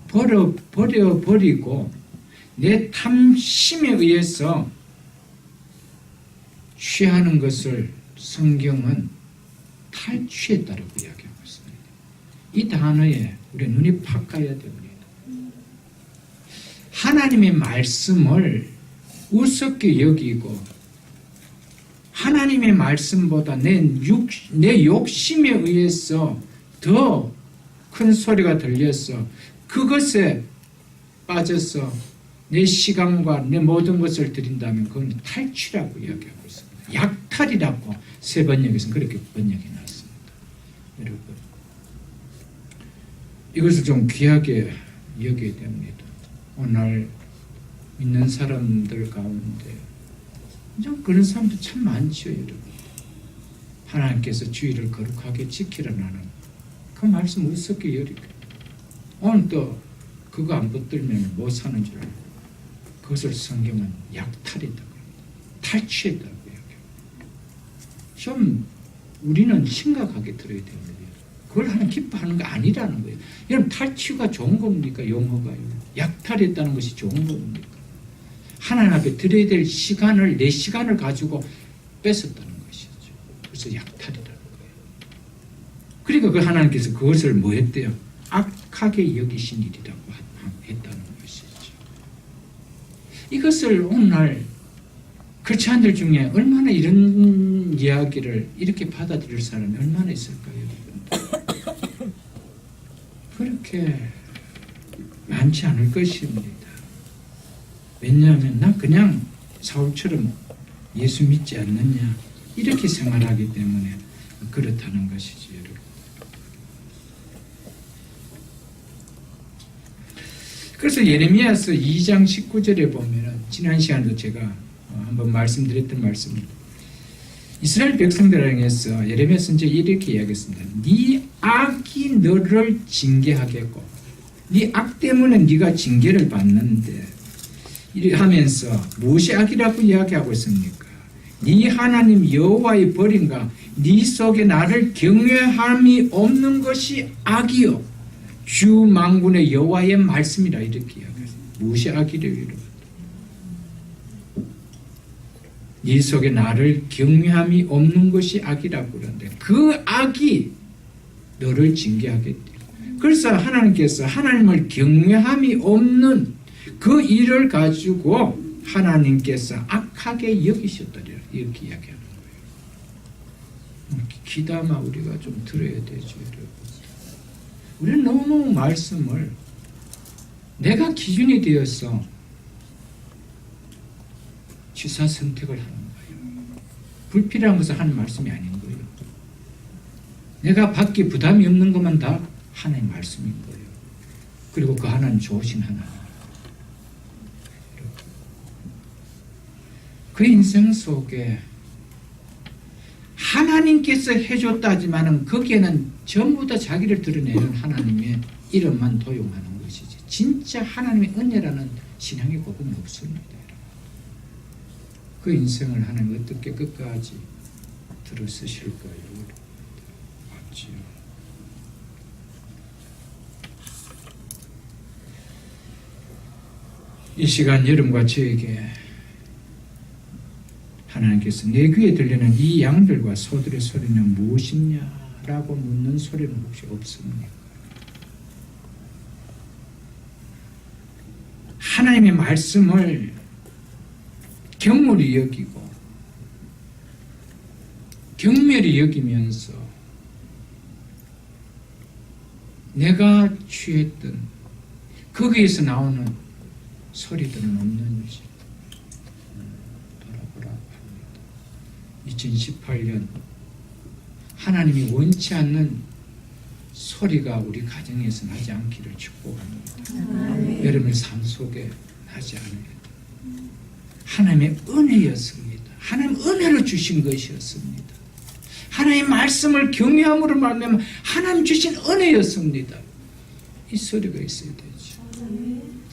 버리고 내 탐심에 의해서 취하는 것을 성경은 탈취했다라고 이야기하고 있습니다. 이 단어에 우리 눈이 팍 가야 됩니다. 하나님의 말씀을 우습게 여기고 하나님의 말씀보다 내 욕심에 의해서 더 큰 소리가 들려서 그것에 빠져서 내 시간과 내 모든 것을 드린다면 그건 탈취라고 이야기하고 있습니다. 약탈이라고 새 번역에서는 그렇게 번역이 났습니다. 여러분, 이것을 좀 귀하게 여겨야 됩니다. 오늘 믿는 사람들 가운데 그런 사람도 참 많죠, 여러분. 하나님께서 주의를 거룩하게 지키라는 그 말씀 우습게 여리고 오늘 또 그거 안 붙들면 못 사는 줄 알고 그것을 성경은 약탈이다, 탈취했다고 이야기해요. 좀 우리는 심각하게 들어야 됩니다. 그걸 하나 기뻐하는 거 아니라는 거예요. 여러분, 탈취가 좋은 겁니까? 용어가요. 약탈했다는 것이 좋은 겁니까? 하나님 앞에 드려야 될 시간을, 내 시간을 가지고 뺏었다는 것이죠. 그래서 약탈이라는 거예요. 그러니까 그 하나님께서 그것을 뭐 했대요? 악하게 여기신 일이라고 했다는 것이죠. 이것을 오늘 크리스찬들 중에 얼마나 이런 이야기를 이렇게 받아들일 사람이 얼마나 있을까요? 그렇게 많지 않을 것입니다. 왜냐하면 나 그냥 사울처럼 예수 믿지 않느냐 이렇게 생활하기 때문에 그렇다는 것이지, 여러분. 그래서 예레미야서 2장 19절에 보면 지난 시간에도 제가 한번 말씀드렸던 말씀입니다. 이스라엘 백성들을 향해서 예레미야 선지자 이렇게 이야기했습니다. 네 악이 너를 징계하겠고 네 악 때문에 네가 징계를 받는데 이렇게 하면서 무엇이 악이라고 이야기하고 있습니까? 네 하나님 여호와의 벌인가 네 속에 나를 경외함이 없는 것이 악이요 주 만군의 여호와의 말씀이라 이렇게 이야기했습니다. 무엇이 악이래요? 네 속에 나를 경외함이 없는 것이 악이라고 그러는데 그 악이 너를 징계하겠대. 그래서 하나님께서 하나님을 경외함이 없는 그 일을 가지고 하나님께서 악하게 여기셨다려 이렇게 이야기하는 거예요. 귀담아 우리가 좀 들어야 되죠, 여러분. 우리는 너무 말씀을 내가 기준이 되어서 취사 선택을 하는 거예요. 불필요한 것을 하는 말씀이 아닌 거예요. 내가 받기 부담이 없는 것만 다 하나님의 말씀인 거예요. 그리고 그 하나님 좋으신 하나님. 그 인생 속에 하나님께서 해줬다지만은 거기에는 전부 다 자기를 드러내는 하나님의 이름만 도용하는 것이지 진짜 하나님의 은혜라는 신앙의 복음이 없습니다. 그 인생을 하나님 어떻게 끝까지 들어쓰실까요? 맞지요. 이 시간 여러분과 저에게 하나님께서 내 귀에 들리는 이 양들과 소들의 소리는 무엇이냐라고 묻는 소리는 혹시 없습니까? 하나님의 말씀을 경물이 여기고 경멸이 여기면서 내가 취했던 거기에서 나오는 소리들은 없는지 돌아보라고 합니다. 2018년 하나님이 원치 않는 소리가 우리 가정에서 나지 않기를 축복합니다. 여러분의 삶 속에 나지 않습니다. 하나님의 은혜였습니다. 하나님 은혜로 주신 것이었습니다. 하나님의 말씀을 경외함으로 말하면 하나님 주신 은혜였습니다. 이 소리가 있어야 되죠.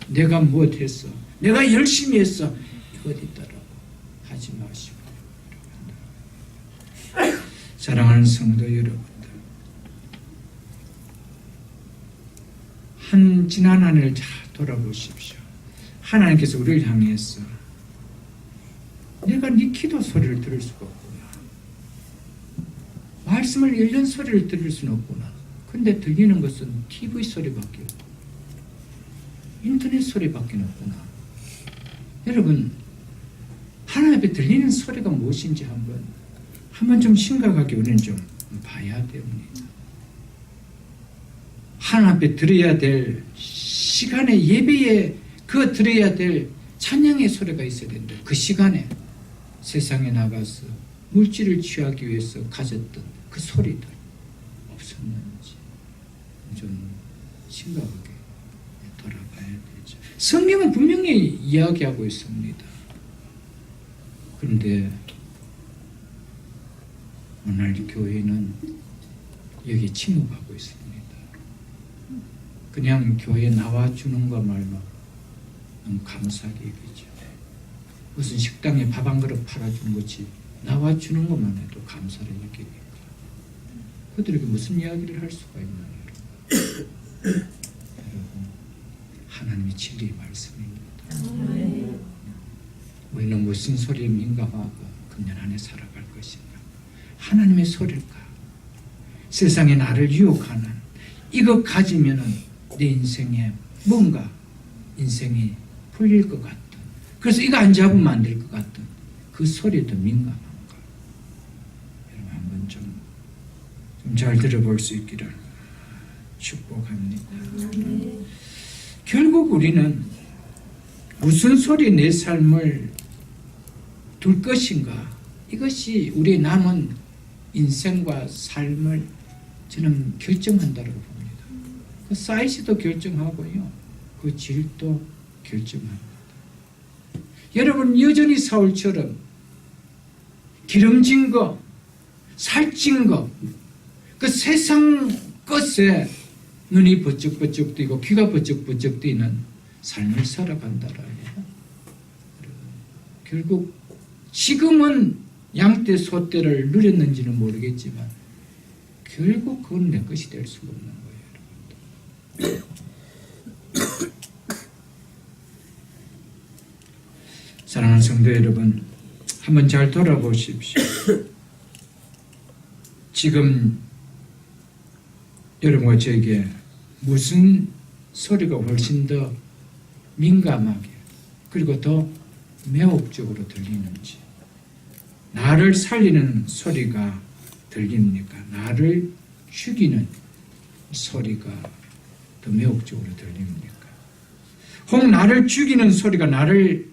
내가 무엇했어? 내가 열심히 했어. 이것 있더라고 하지 마시고. 사랑하는 성도 여러분들, 지난 한 해를 잘 돌아보십시오. 하나님께서 우리를 향해서 내가 네 기도 소리를 들을 수가 없구나. 말씀을 읽는 소리를 들을 수는 없구나. 근데 들리는 것은 TV 소리밖에 없고 인터넷 소리밖에 없구나. 여러분, 하나님 앞에 들리는 소리가 무엇인지 한번 좀 심각하게 우리는 좀 봐야 됩니다. 하나님 앞에 들어야 될 시간에 예배에 들어야 될 찬양의 소리가 있어야 된다. 그 시간에 세상에 나가서 물질을 취하기 위해서 가졌던 그 소리들 없었는지 좀 심각하게 돌아봐야 되죠. 성경은 분명히 이야기하고 있습니다. 그런데 오늘 교회는 여기 침묵하고 있습니다. 그냥 교회에 나와주는 것 말로 너무 감사하게 여기죠. 무슨 식당에 밥 한 그릇 팔아준 거지 나와주는 것만 해도 감사를 여기니까 그들에게 무슨 이야기를 할 수가 있나요? 여러분, 하나님의 진리의 말씀입니다. 우리는 무슨 소리에 민감하고 금년 안에 살아갈 것인가? 하나님의 소리일까? 세상에 나를 유혹하는 이것 가지면은 내 인생에 뭔가 인생이 풀릴 것 같은, 그래서 이거 안 잡으면 안 될 것 같은 그 소리에 더 민감한가? 여러분 한번 좀 잘 들어볼 수 있기를 축복합니다. 결국 우리는 무슨 소리에 내 삶을 둘 것인가? 이것이 우리의 남은 인생과 삶을 저는 결정한다고 봅니다. 그 사이즈도 결정하고요. 그 질도 결정합니다. 여러분 여전히 사울처럼 기름진 거, 살찐 거, 그 세상 것에 눈이 번쩍번쩍 뜨이고 귀가 번쩍번쩍 뜨이는 삶을 살아간다라. 결국 지금은 양떼 소떼를 누렸는지는 모르겠지만 결국 그건 내 것이 될 수가 없는 거예요. 여러분. 사랑하는 성도 여러분, 한번 잘 돌아보십시오. 지금 여러분과 저에게 무슨 소리가 훨씬 더 민감하게 그리고 더 매혹적으로 들리는지, 나를 살리는 소리가 들립니까? 나를 죽이는 소리가 더 매혹적으로 들립니까? 혹 나를 죽이는 소리가 나를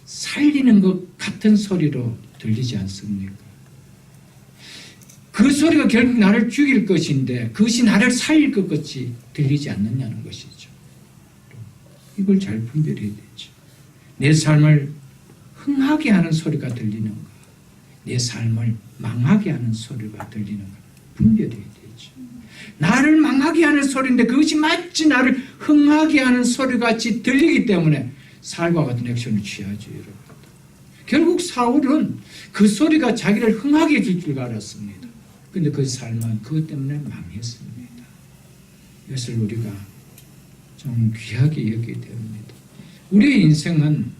살리는 것 같은 소리로 들리지 않습니까? 그 소리가 결국 나를 죽일 것인데 그것이 나를 살릴 것 같이 들리지 않느냐는 것이죠. 이걸 잘 분별해야 되죠. 내 삶을 흥하게 하는 소리가 들리는가, 내 삶을 망하게 하는 소리가 들리는가 분별해야 되죠. 나를 망하게 하는 소리인데 그것이 마치 나를 흥하게 하는 소리같이 들리기 때문에 살과 같은 액션을 취하죠. 여러분. 결국 사울은 그 소리가 자기를 흥하게 해줄 줄 알았습니다. 그런데 그 삶은 그것 때문에 망했습니다. 이것을 우리가 좀 귀하게 여겨야 됩니다. 우리의 인생은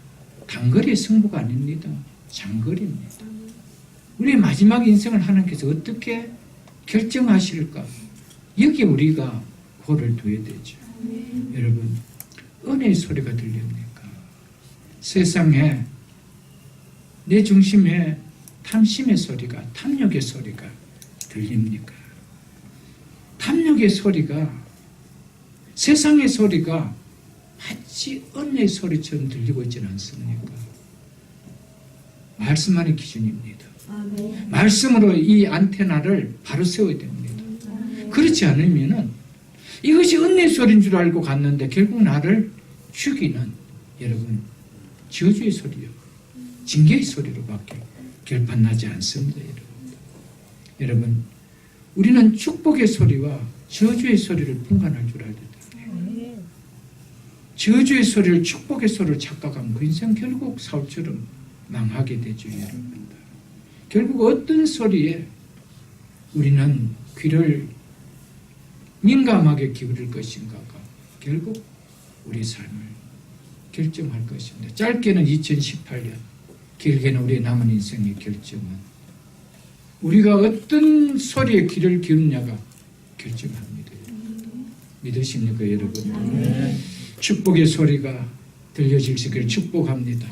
단거리의 승부가 아닙니다. 장거리입니다. 우리의 마지막 인생을 하나님께서 어떻게 결정하실까? 여기에 우리가 고를 둬야 되죠. 여러분, 은혜의 소리가 들립니까? 세상에 내 중심에 탐심의 소리가, 탐욕의 소리가 들립니까? 탐욕의 소리가, 세상의 소리가 마치 은혜의 소리처럼 들리고 있지는 않습니까? 말씀만의 기준입니다. 말씀으로 이 안테나를 바로 세워야 됩니다. 그렇지 않으면은 이것이 은혜 소리인 줄 알고 갔는데 결국 나를 죽이는, 여러분, 저주의 소리요, 징계의 소리로밖에 결판나지 않습니다. 여러분, 우리는 축복의 소리와 저주의 소리를 분간할 줄 알아야 됩니다. 저주의 소리를 축복의 소리를 착각하면 그 인생 결국 사울처럼 망하게 되죠. 여러분, 결국 어떤 소리에 우리는 귀를 민감하게 기울일 것인가가 결국 우리 삶을 결정할 것입니다. 짧게는 2018년, 길게는 우리의 남은 인생의 결정은 우리가 어떤 소리에 귀를 기울느냐가 결정합니다. 믿으십니까, 여러분? 축복의 소리가 들려질 수 있기를 축복합니다.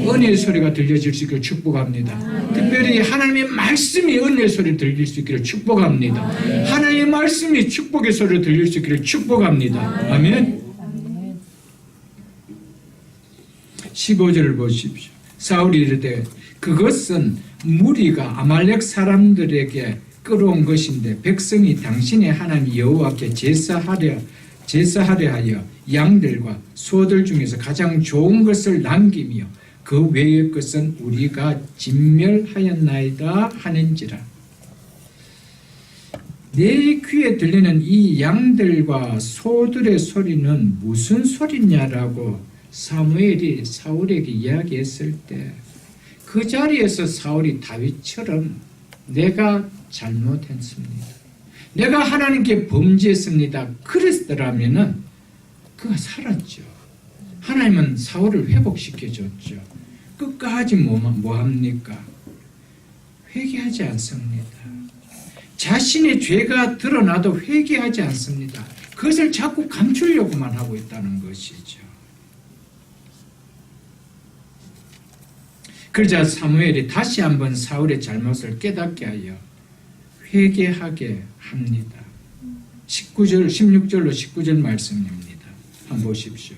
은혜의 소리가 들려질 수 있기를 축복합니다. 특별히 하나님의 말씀이 은혜의 소리를 들릴 수 있기를 축복합니다. 하나님의 말씀이 축복의 소리를 들릴 수 있기를 축복합니다. 아멘. 15절을 보십시오. 사울이 이르되 그것은 무리가 아말렉 사람들에게 끌어온 것인데 백성이 당신의 하나님 여호와께 제사하려 하여 양들과 소들 중에서 가장 좋은 것을 남기며 그 외의 것은 우리가 진멸하였나이다 하는지라. 내 귀에 들리는 이 양들과 소들의 소리는 무슨 소리냐라고 사무엘이 사울에게 이야기했을 때 그 자리에서 사울이 다윗처럼 내가 잘못했습니다, 내가 하나님께 범죄했습니다 그랬더라면은 그가 살았죠. 하나님은 사울을 회복시켜줬죠. 끝까지 뭐합니까? 회개하지 않습니다. 자신의 죄가 드러나도 회개하지 않습니다. 그것을 자꾸 감추려고만 하고 있다는 것이죠. 그러자 사무엘이 다시 한번 사울의 잘못을 깨닫게 하여 회개하게 합니다. 16절로 19절 말씀입니다. 한번 보십시오.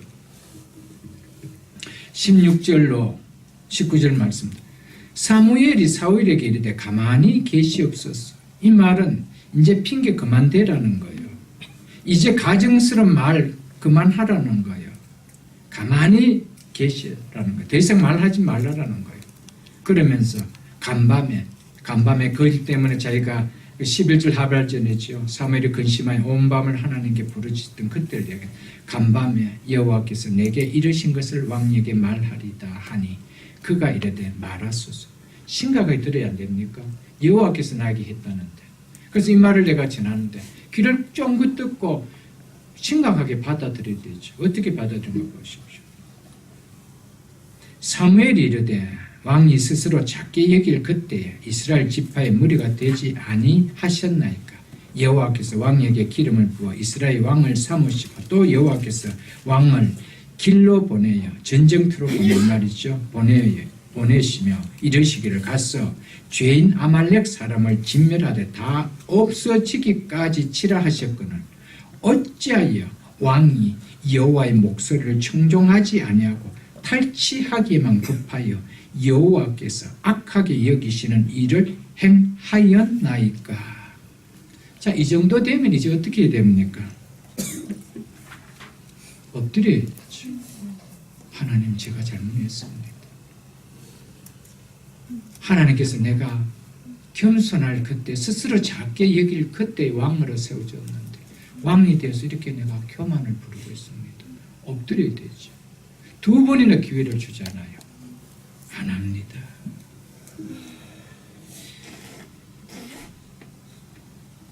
16절로 19절 말씀. 사무엘이 사울에게 이르되 가만히 계시옵소서. 이 말은 이제 핑계 그만 대라는 거예요. 이제 가증스러운 말 그만하라는 거예요. 가만히 계시라는 거예요. 더 이상 말하지 말라라는 거예요. 그러면서 간밤에 거짓 때문에 자기가 11절 하발전이죠. 사무엘이 근심하여 온 밤을 하나님께 부르짖던 그때를 얘기해. 간밤에 여호와께서 내게 이르신 것을 왕에게 말하리다 하니 그가 이르되 말하소서. 심각하게 들어야 안 됩니까? 여호와께서 나에게 했다는데. 그래서 이 말을 내가 전하는데 귀를 쫑긋 듣고 심각하게 받아들여야 되죠. 어떻게 받아들인가 보십시오. 사무엘이 이르되 왕이 스스로 작게 여길 그때에 이스라엘 지파의 무리가 되지 아니하셨나이까. 여호와께서 왕에게 기름을 부어 이스라엘 왕을 삼으시고 또 여호와께서 왕을 길로 보내어 전쟁터로 보낸 말이죠. 보내시며 이르시기를 가서 죄인 아말렉 사람을 진멸하되 다 없어지기까지 치라 하셨거늘 어찌하여 왕이 여호와의 목소리를 청종하지 아니하고 탈취하기에만 급하여 여호와께서 악하게 여기시는 일을 행하였나이까. 자, 이 정도 되면 이제 어떻게 해야 됩니까? 엎드려야죠. 하나님, 제가 잘못했습니다. 하나님께서 내가 겸손할 그때, 스스로 작게 여길 그때 왕으로 세워졌는데 왕이 되어서 이렇게 내가 교만을 부르고 있습니다. 엎드려야 되죠. 2번이나 기회를 주잖아요. 안 합니다.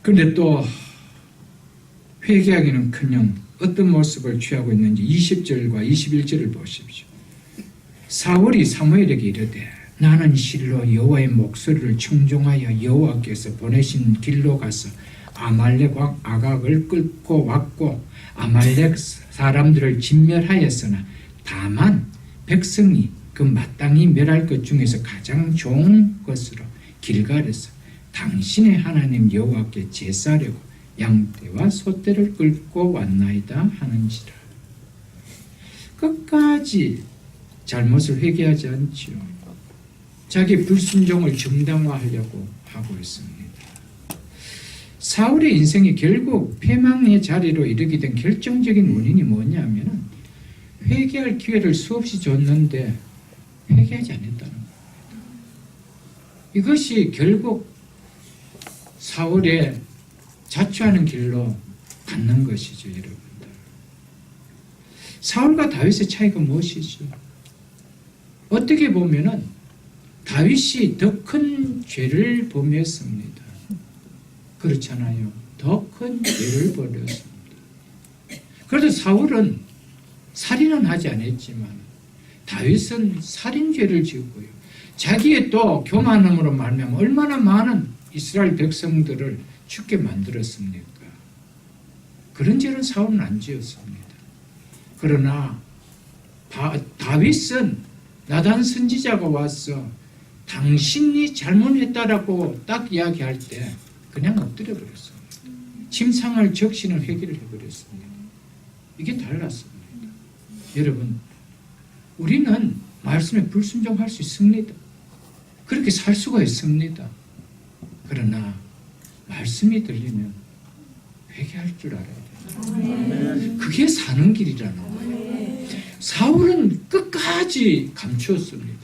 그런데 또 회개하기는커녕 어떤 모습을 취하고 있는지 20절과 21절을 보십시오. 사울이 사무엘에게 이르되 나는 실로 여호와의 목소리를 청종하여 여호와께서 보내신 길로 가서 아말렉 왕 아각을 끌고 왔고 아말렉 사람들을 진멸하였으나 다만 백성이 그 마땅히 멸할 것 중에서 가장 좋은 것으로 길갈에서 당신의 하나님 여호와께 제사하려고 양떼와 소떼를 끌고 왔나이다 하는지라. 끝까지 잘못을 회개하지 않지요. 자기 불순종을 정당화하려고 하고 있습니다. 사울의 인생이 결국 패망의 자리로 이르게 된 결정적인 원인이 뭐냐면 회개할 기회를 수없이 줬는데 회개하지 않았다는 겁니다. 이것이 결국 사울의 자초하는 길로 갖는 것이죠, 여러분들. 사울과 다윗의 차이가 무엇이죠? 어떻게 보면은 다윗이 더 큰 죄를 범했습니다. 그렇잖아요. 더 큰 죄를 벌였습니다. 그래도 사울은 살인은 하지 않았지만 다윗은 살인죄를 지었고요. 자기의 또 교만함으로 말미암아 얼마나 많은 이스라엘 백성들을 죽게 만들었습니까? 그런 죄는 사울은 안 지었습니다. 그러나 다윗은 나단 선지자가 와서 당신이 잘못했다라고 딱 이야기할 때 그냥 엎드려 버렸습니다. 침상을 적시는 회개를 해버렸습니다. 이게 달랐습니다. 여러분, 우리는 말씀에 불순종할 수 있습니다. 그렇게 살 수가 있습니다. 그러나 말씀이 들리면 회개할 줄 알아야 돼요. 그게 사는 길이라는 거예요. 사울은 끝까지 감추었습니다.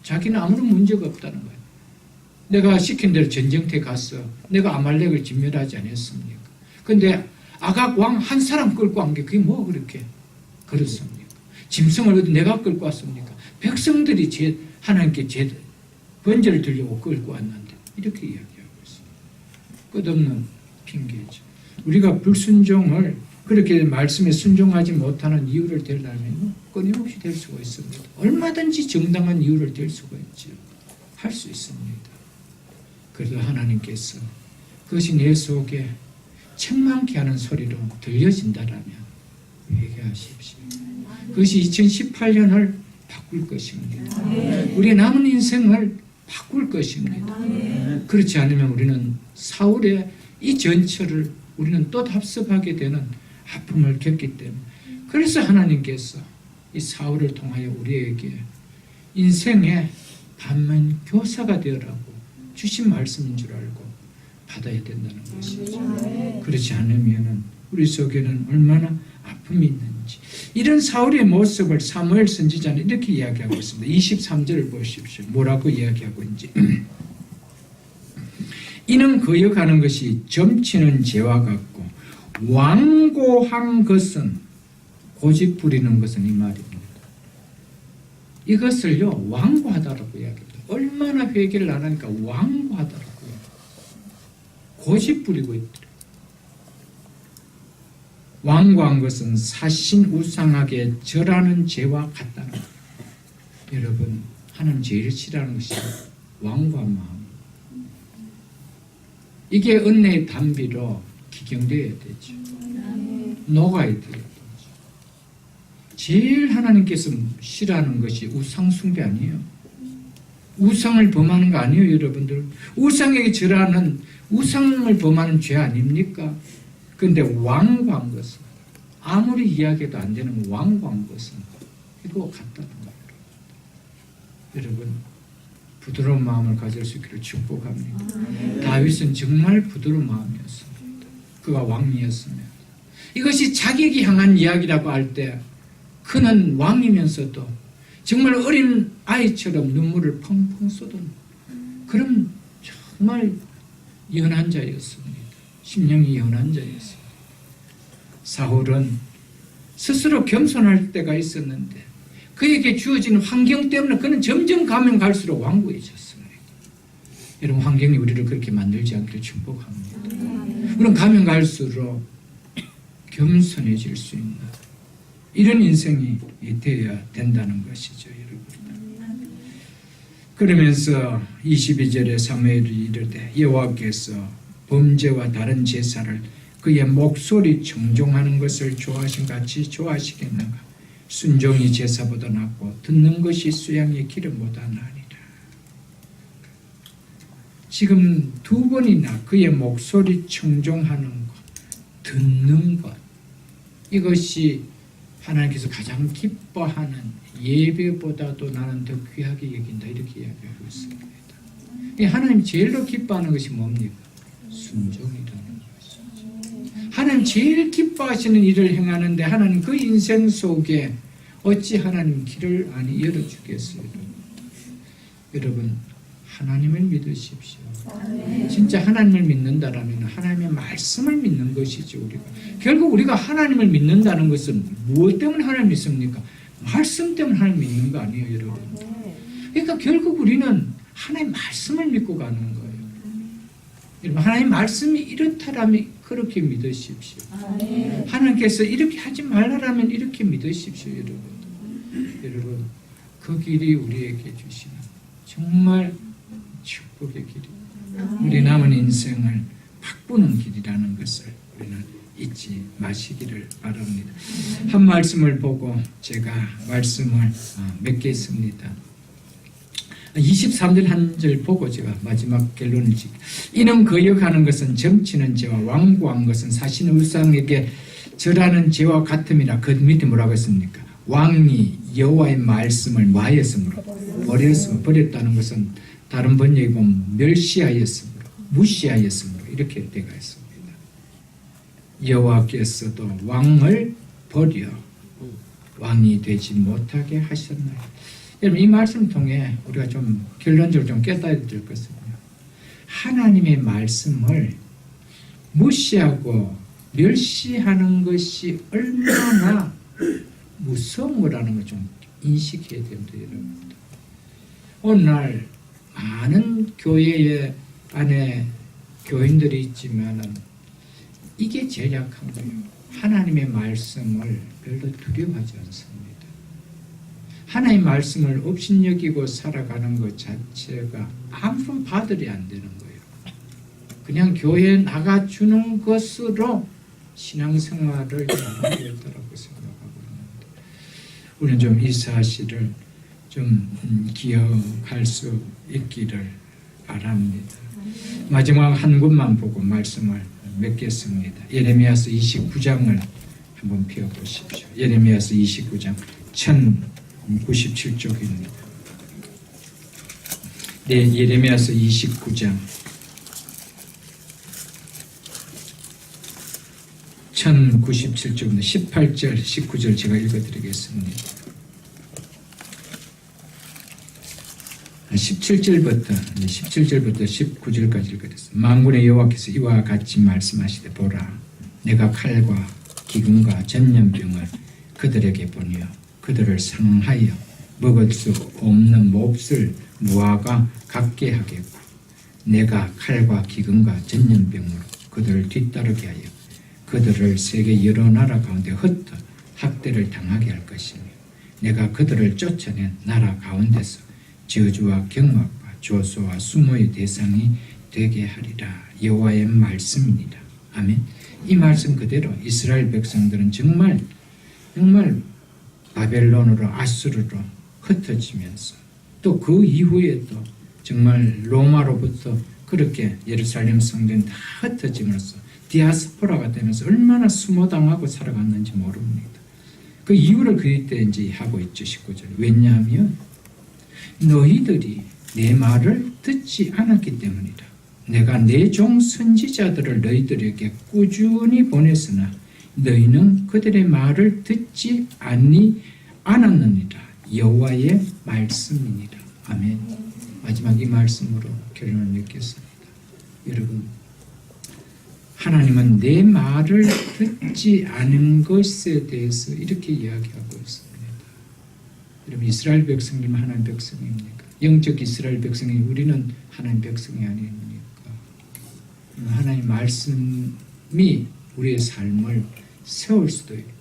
자기는 아무런 문제가 없다는 거예요. 내가 시킨 대로 전쟁터에 가서 내가 아말렉을 진멸하지 않았습니까? 그런데 아각 왕 한 사람 끌고 간 게 그게 뭐 그렇게 그렇습니까? 짐승을 어디 내가 끌고 왔습니까? 백성들이 하나님께 번제를 드리려고 끌고 왔는데 이렇게 이야기하고 있습니다. 끝없는 핑계죠. 우리가 불순종을 그렇게 말씀에 순종하지 못하는 이유를 대려면 끊임없이 될 수가 있습니다. 얼마든지 정당한 이유를 댈 수가 있죠. 할 수 있습니다. 그래도 하나님께서 그것이 내 속에 책망케 하는 소리로 들려진다라면 회개하십시오. 그것이 2018년을 바꿀 것입니다. 우리의 남은 인생을 바꿀 것입니다. 그렇지 않으면 우리는 사울의 이 전철을 우리는 또 답습하게 되는 아픔을 겪기 때문에 그래서 하나님께서 이 사울을 통하여 우리에게 인생의 반면 교사가 되어라고 주신 말씀인 줄 알고 받아야 된다는 것이죠. 그렇지 않으면 우리 속에는 얼마나 아픔이 있는지 이런 사울의 모습을 사무엘 선지자는 이렇게 이야기하고 있습니다. 23절을 보십시오. 뭐라고 이야기하고 있는지. 이는 거역하는 것이 점치는 죄와 같고 완고한 것은 고집 부리는 것은 이 말입니다. 이것을요 완고하다라고 이야기합니다. 얼마나 회개를 안 하니까 완고하다라고요. 고집 부리고 있더래요. 완고한 것은 사신 우상하게 절하는 죄와 같다는 거예요. 여러분, 하나님 제일 싫어하는 것이 완고한 마음. 이게 은혜의 단비로 기경되어야 되죠. 녹아야 돼요. 제일 하나님께서 싫어하는 것이 우상 숭배 아니에요. 우상을 범하는 거 아니에요, 여러분들. 우상에게 절하는 우상을 범하는 죄 아닙니까? 그런데 완고한 것은 아무리 이야기해도 안 되는 완고한 것은 이거 같다는 거예요. 여러분, 부드러운 마음을 가질 수 있기를 축복합니다. 다윗은 정말 부드러운 마음이었습니다. 그가 왕이었습니다. 이것이 자기에게 향한 이야기라고 할 때 그는 왕이면서도 정말 어린 아이처럼 눈물을 펑펑 쏟은 그런 정말 연한 자였습니다. 심령이 연한 자였습니다. 사울은 스스로 겸손할 때가 있었는데 그에게 주어진 환경 때문에 그는 점점 가면 갈수록 완고해졌습니다. 여러분, 환경이 우리를 그렇게 만들지 않기를 축복합니다. 우리는 가면 갈수록 겸손해질 수 있는 이런 인생이 되어야 된다는 것이죠, 여러분. 그러면서 22절에 사무엘이 이르되 여호와께서 범죄와 다른 제사를 그의 목소리 청종하는 것을 좋아하신 같이 좋아하시겠는가? 순종이 제사보다 낫고 듣는 것이 수양의 기름보다 나으니라. 지금 두 번이나 그의 목소리 청종하는 것, 듣는 것, 이것이 하나님께서 가장 기뻐하는 예배보다도 나는 더 귀하게 여긴다 이렇게 이야기하고 있습니다. 하나님 제일로 기뻐하는 것이 뭡니까? 순종이라는 것이죠. 하나님 제일 기뻐하시는 일을 행하는데 하나님 그 인생 속에 어찌 하나님 길을 아니 열어주겠어요? 여러분 하나님을 믿으십시오. 진짜 하나님을 믿는다라면 하나님의 말씀을 믿는 것이죠. 우리가 결국 우리가 하나님을 믿는다는 것은 무엇 때문에 하나님 믿습니까? 말씀 때문에 하나님 믿는 거 아니에요, 여러분. 그러니까 결국 우리는 하나님 말씀을 믿고 가는 거예요. 여러분 하나님 말씀이 이렇다라면 그렇게 믿으십시오. 하나님께서 이렇게 하지 말라라면 이렇게 믿으십시오, 여러분. 여러분 그 길이 우리에게 주시는 정말 축복의 길입니다. 우리 남은 인생을 바꾸는 길이라는 것을 우리는 잊지 마시기를 바랍니다. 한 말씀을 보고 제가 말씀을 맺겠습니다. 23절 한 절 보고 제가 마지막 결론을 짓고 이는 거역하는 것은 정치는 죄와 완고한 것은 사실은 우상에게 절하는 죄와 같음이라. 그 밑에 뭐라고 했습니까? 왕이 여호와의 말씀을 뭐하였으므로 버렸다는 것은 다른 번역에 보면 멸시하였으므로 무시하였으므로 이렇게 되어 있습니다. 여호와께서도 왕을 버려 왕이 되지 못하게 하셨나요? 여러분 이 말씀을 통해 우리가 좀 결론적으로 좀 깨달아야 될 것은요. 하나님의 말씀을 무시하고 멸시하는 것이 얼마나 무서운 거라는 걸 좀 인식해야 됩니다. 여러분. 오늘날 많은 교회 안에 교인들이 있지만 이게 제일 약한 거예요. 하나님의 말씀을 별로 두려워하지 않습니다. 하나님의 말씀을 업신여기고 살아가는 것 자체가 아무런 바들이 안 되는 거예요. 그냥 교회에 나가주는 것으로 신앙생활을 잘하고 있다고 생각하고 있는데 우리는 좀 이 사실을 좀 기억할 수 있기를 바랍니다. 마지막 한 곳만 보고 말씀을 맺겠습니다. 예레미야서 29장을 한번 펴보십시오. 예레미야서 29장 1097쪽입니다. 네, 예레미야서 29장 1097쪽입니다. 18절, 19절 제가 읽어드리겠습니다. 17절부터 19절까지 읽어드렸습니다. 만군의 여호와께서 이와 같이 말씀하시되 보라 내가 칼과 기근과 전염병을 그들에게 보내어 그들을 상하여 먹을 수 없는 몹쓸 무화과 같게 하겠고 내가 칼과 기근과 전염병으로 그들을 뒤따르게 하여 그들을 세계 여러 나라 가운데 흩어 학대를 당하게 할 것이며 내가 그들을 쫓아낸 나라 가운데서 저주와 경악과 조소와 수모의 대상이 되게 하리라. 여호와의 말씀입니다. 아멘. 이 말씀 그대로 이스라엘 백성들은 정말 바벨론으로 아수르로 흩어지면서 또 그 이후에 또 정말 로마로부터 그렇게 예루살렘 성전 다 흩어짐으로써 디아스포라가 되면서 얼마나 수모당하고 살아갔는지 모릅니다. 그 이유를 그때 이제 하고 있죠. 19절. 왜냐하면 너희들이 내 말을 듣지 않았기 때문이다. 내가 내 종 선지자들을 너희들에게 꾸준히 보냈으나 너희는 그들의 말을 듣지 않았느니라. 여호와의 말씀이니라. 아멘. 마지막 이 말씀으로 결론을 맺겠습니다. 여러분, 하나님은 내 말을 듣지 않은 것에 대해서 이렇게 이야기하고 있습니다. 여러분, 이스라엘 백성이면 하나님 백성입니까? 영적 이스라엘 백성이 우리는 하나님 백성이 아닙니까? 하나님 말씀이 우리의 삶을 세울 수도 있고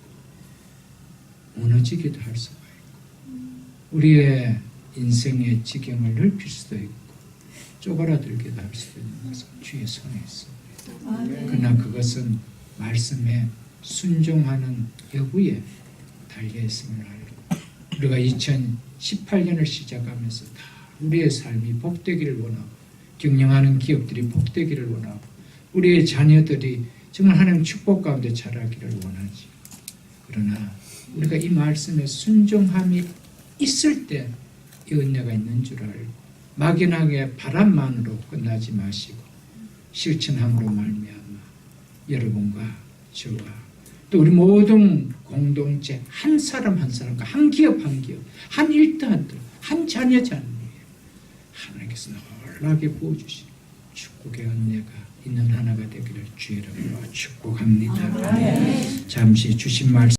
무너지기도 할 수가 있고 우리의 인생의 지경을 넓힐 수도 있고 쪼그라들기도 할 수도 있는 것은 주의 손에 있습니다. 그러나 그것은 말씀에 순종하는 여부에 달려있음을 알고 우리가 2018년을 시작하면서 다 우리의 삶이 복되기를 원하고 경영하는 기업들이 복되기를 원하고 우리의 자녀들이 정말 하나님 축복 가운데 자라기를 원하지. 그러나 우리가 이 말씀에 순종함이 있을 때 이 은혜가 있는 줄 알고 막연하게 바람만으로 끝나지 마시고 실천함으로 말미암아 여러분과 저와 또 우리 모든 공동체 한 사람 한 사람과 한 기업 한 기업 한 일터한터 한 자녀 자녀에 하나님께서 놀라게 부어주시고 축복의 은혜가 있는 하나가 되기를 주의 이름으로 축복합니다. 잠시 주신 말씀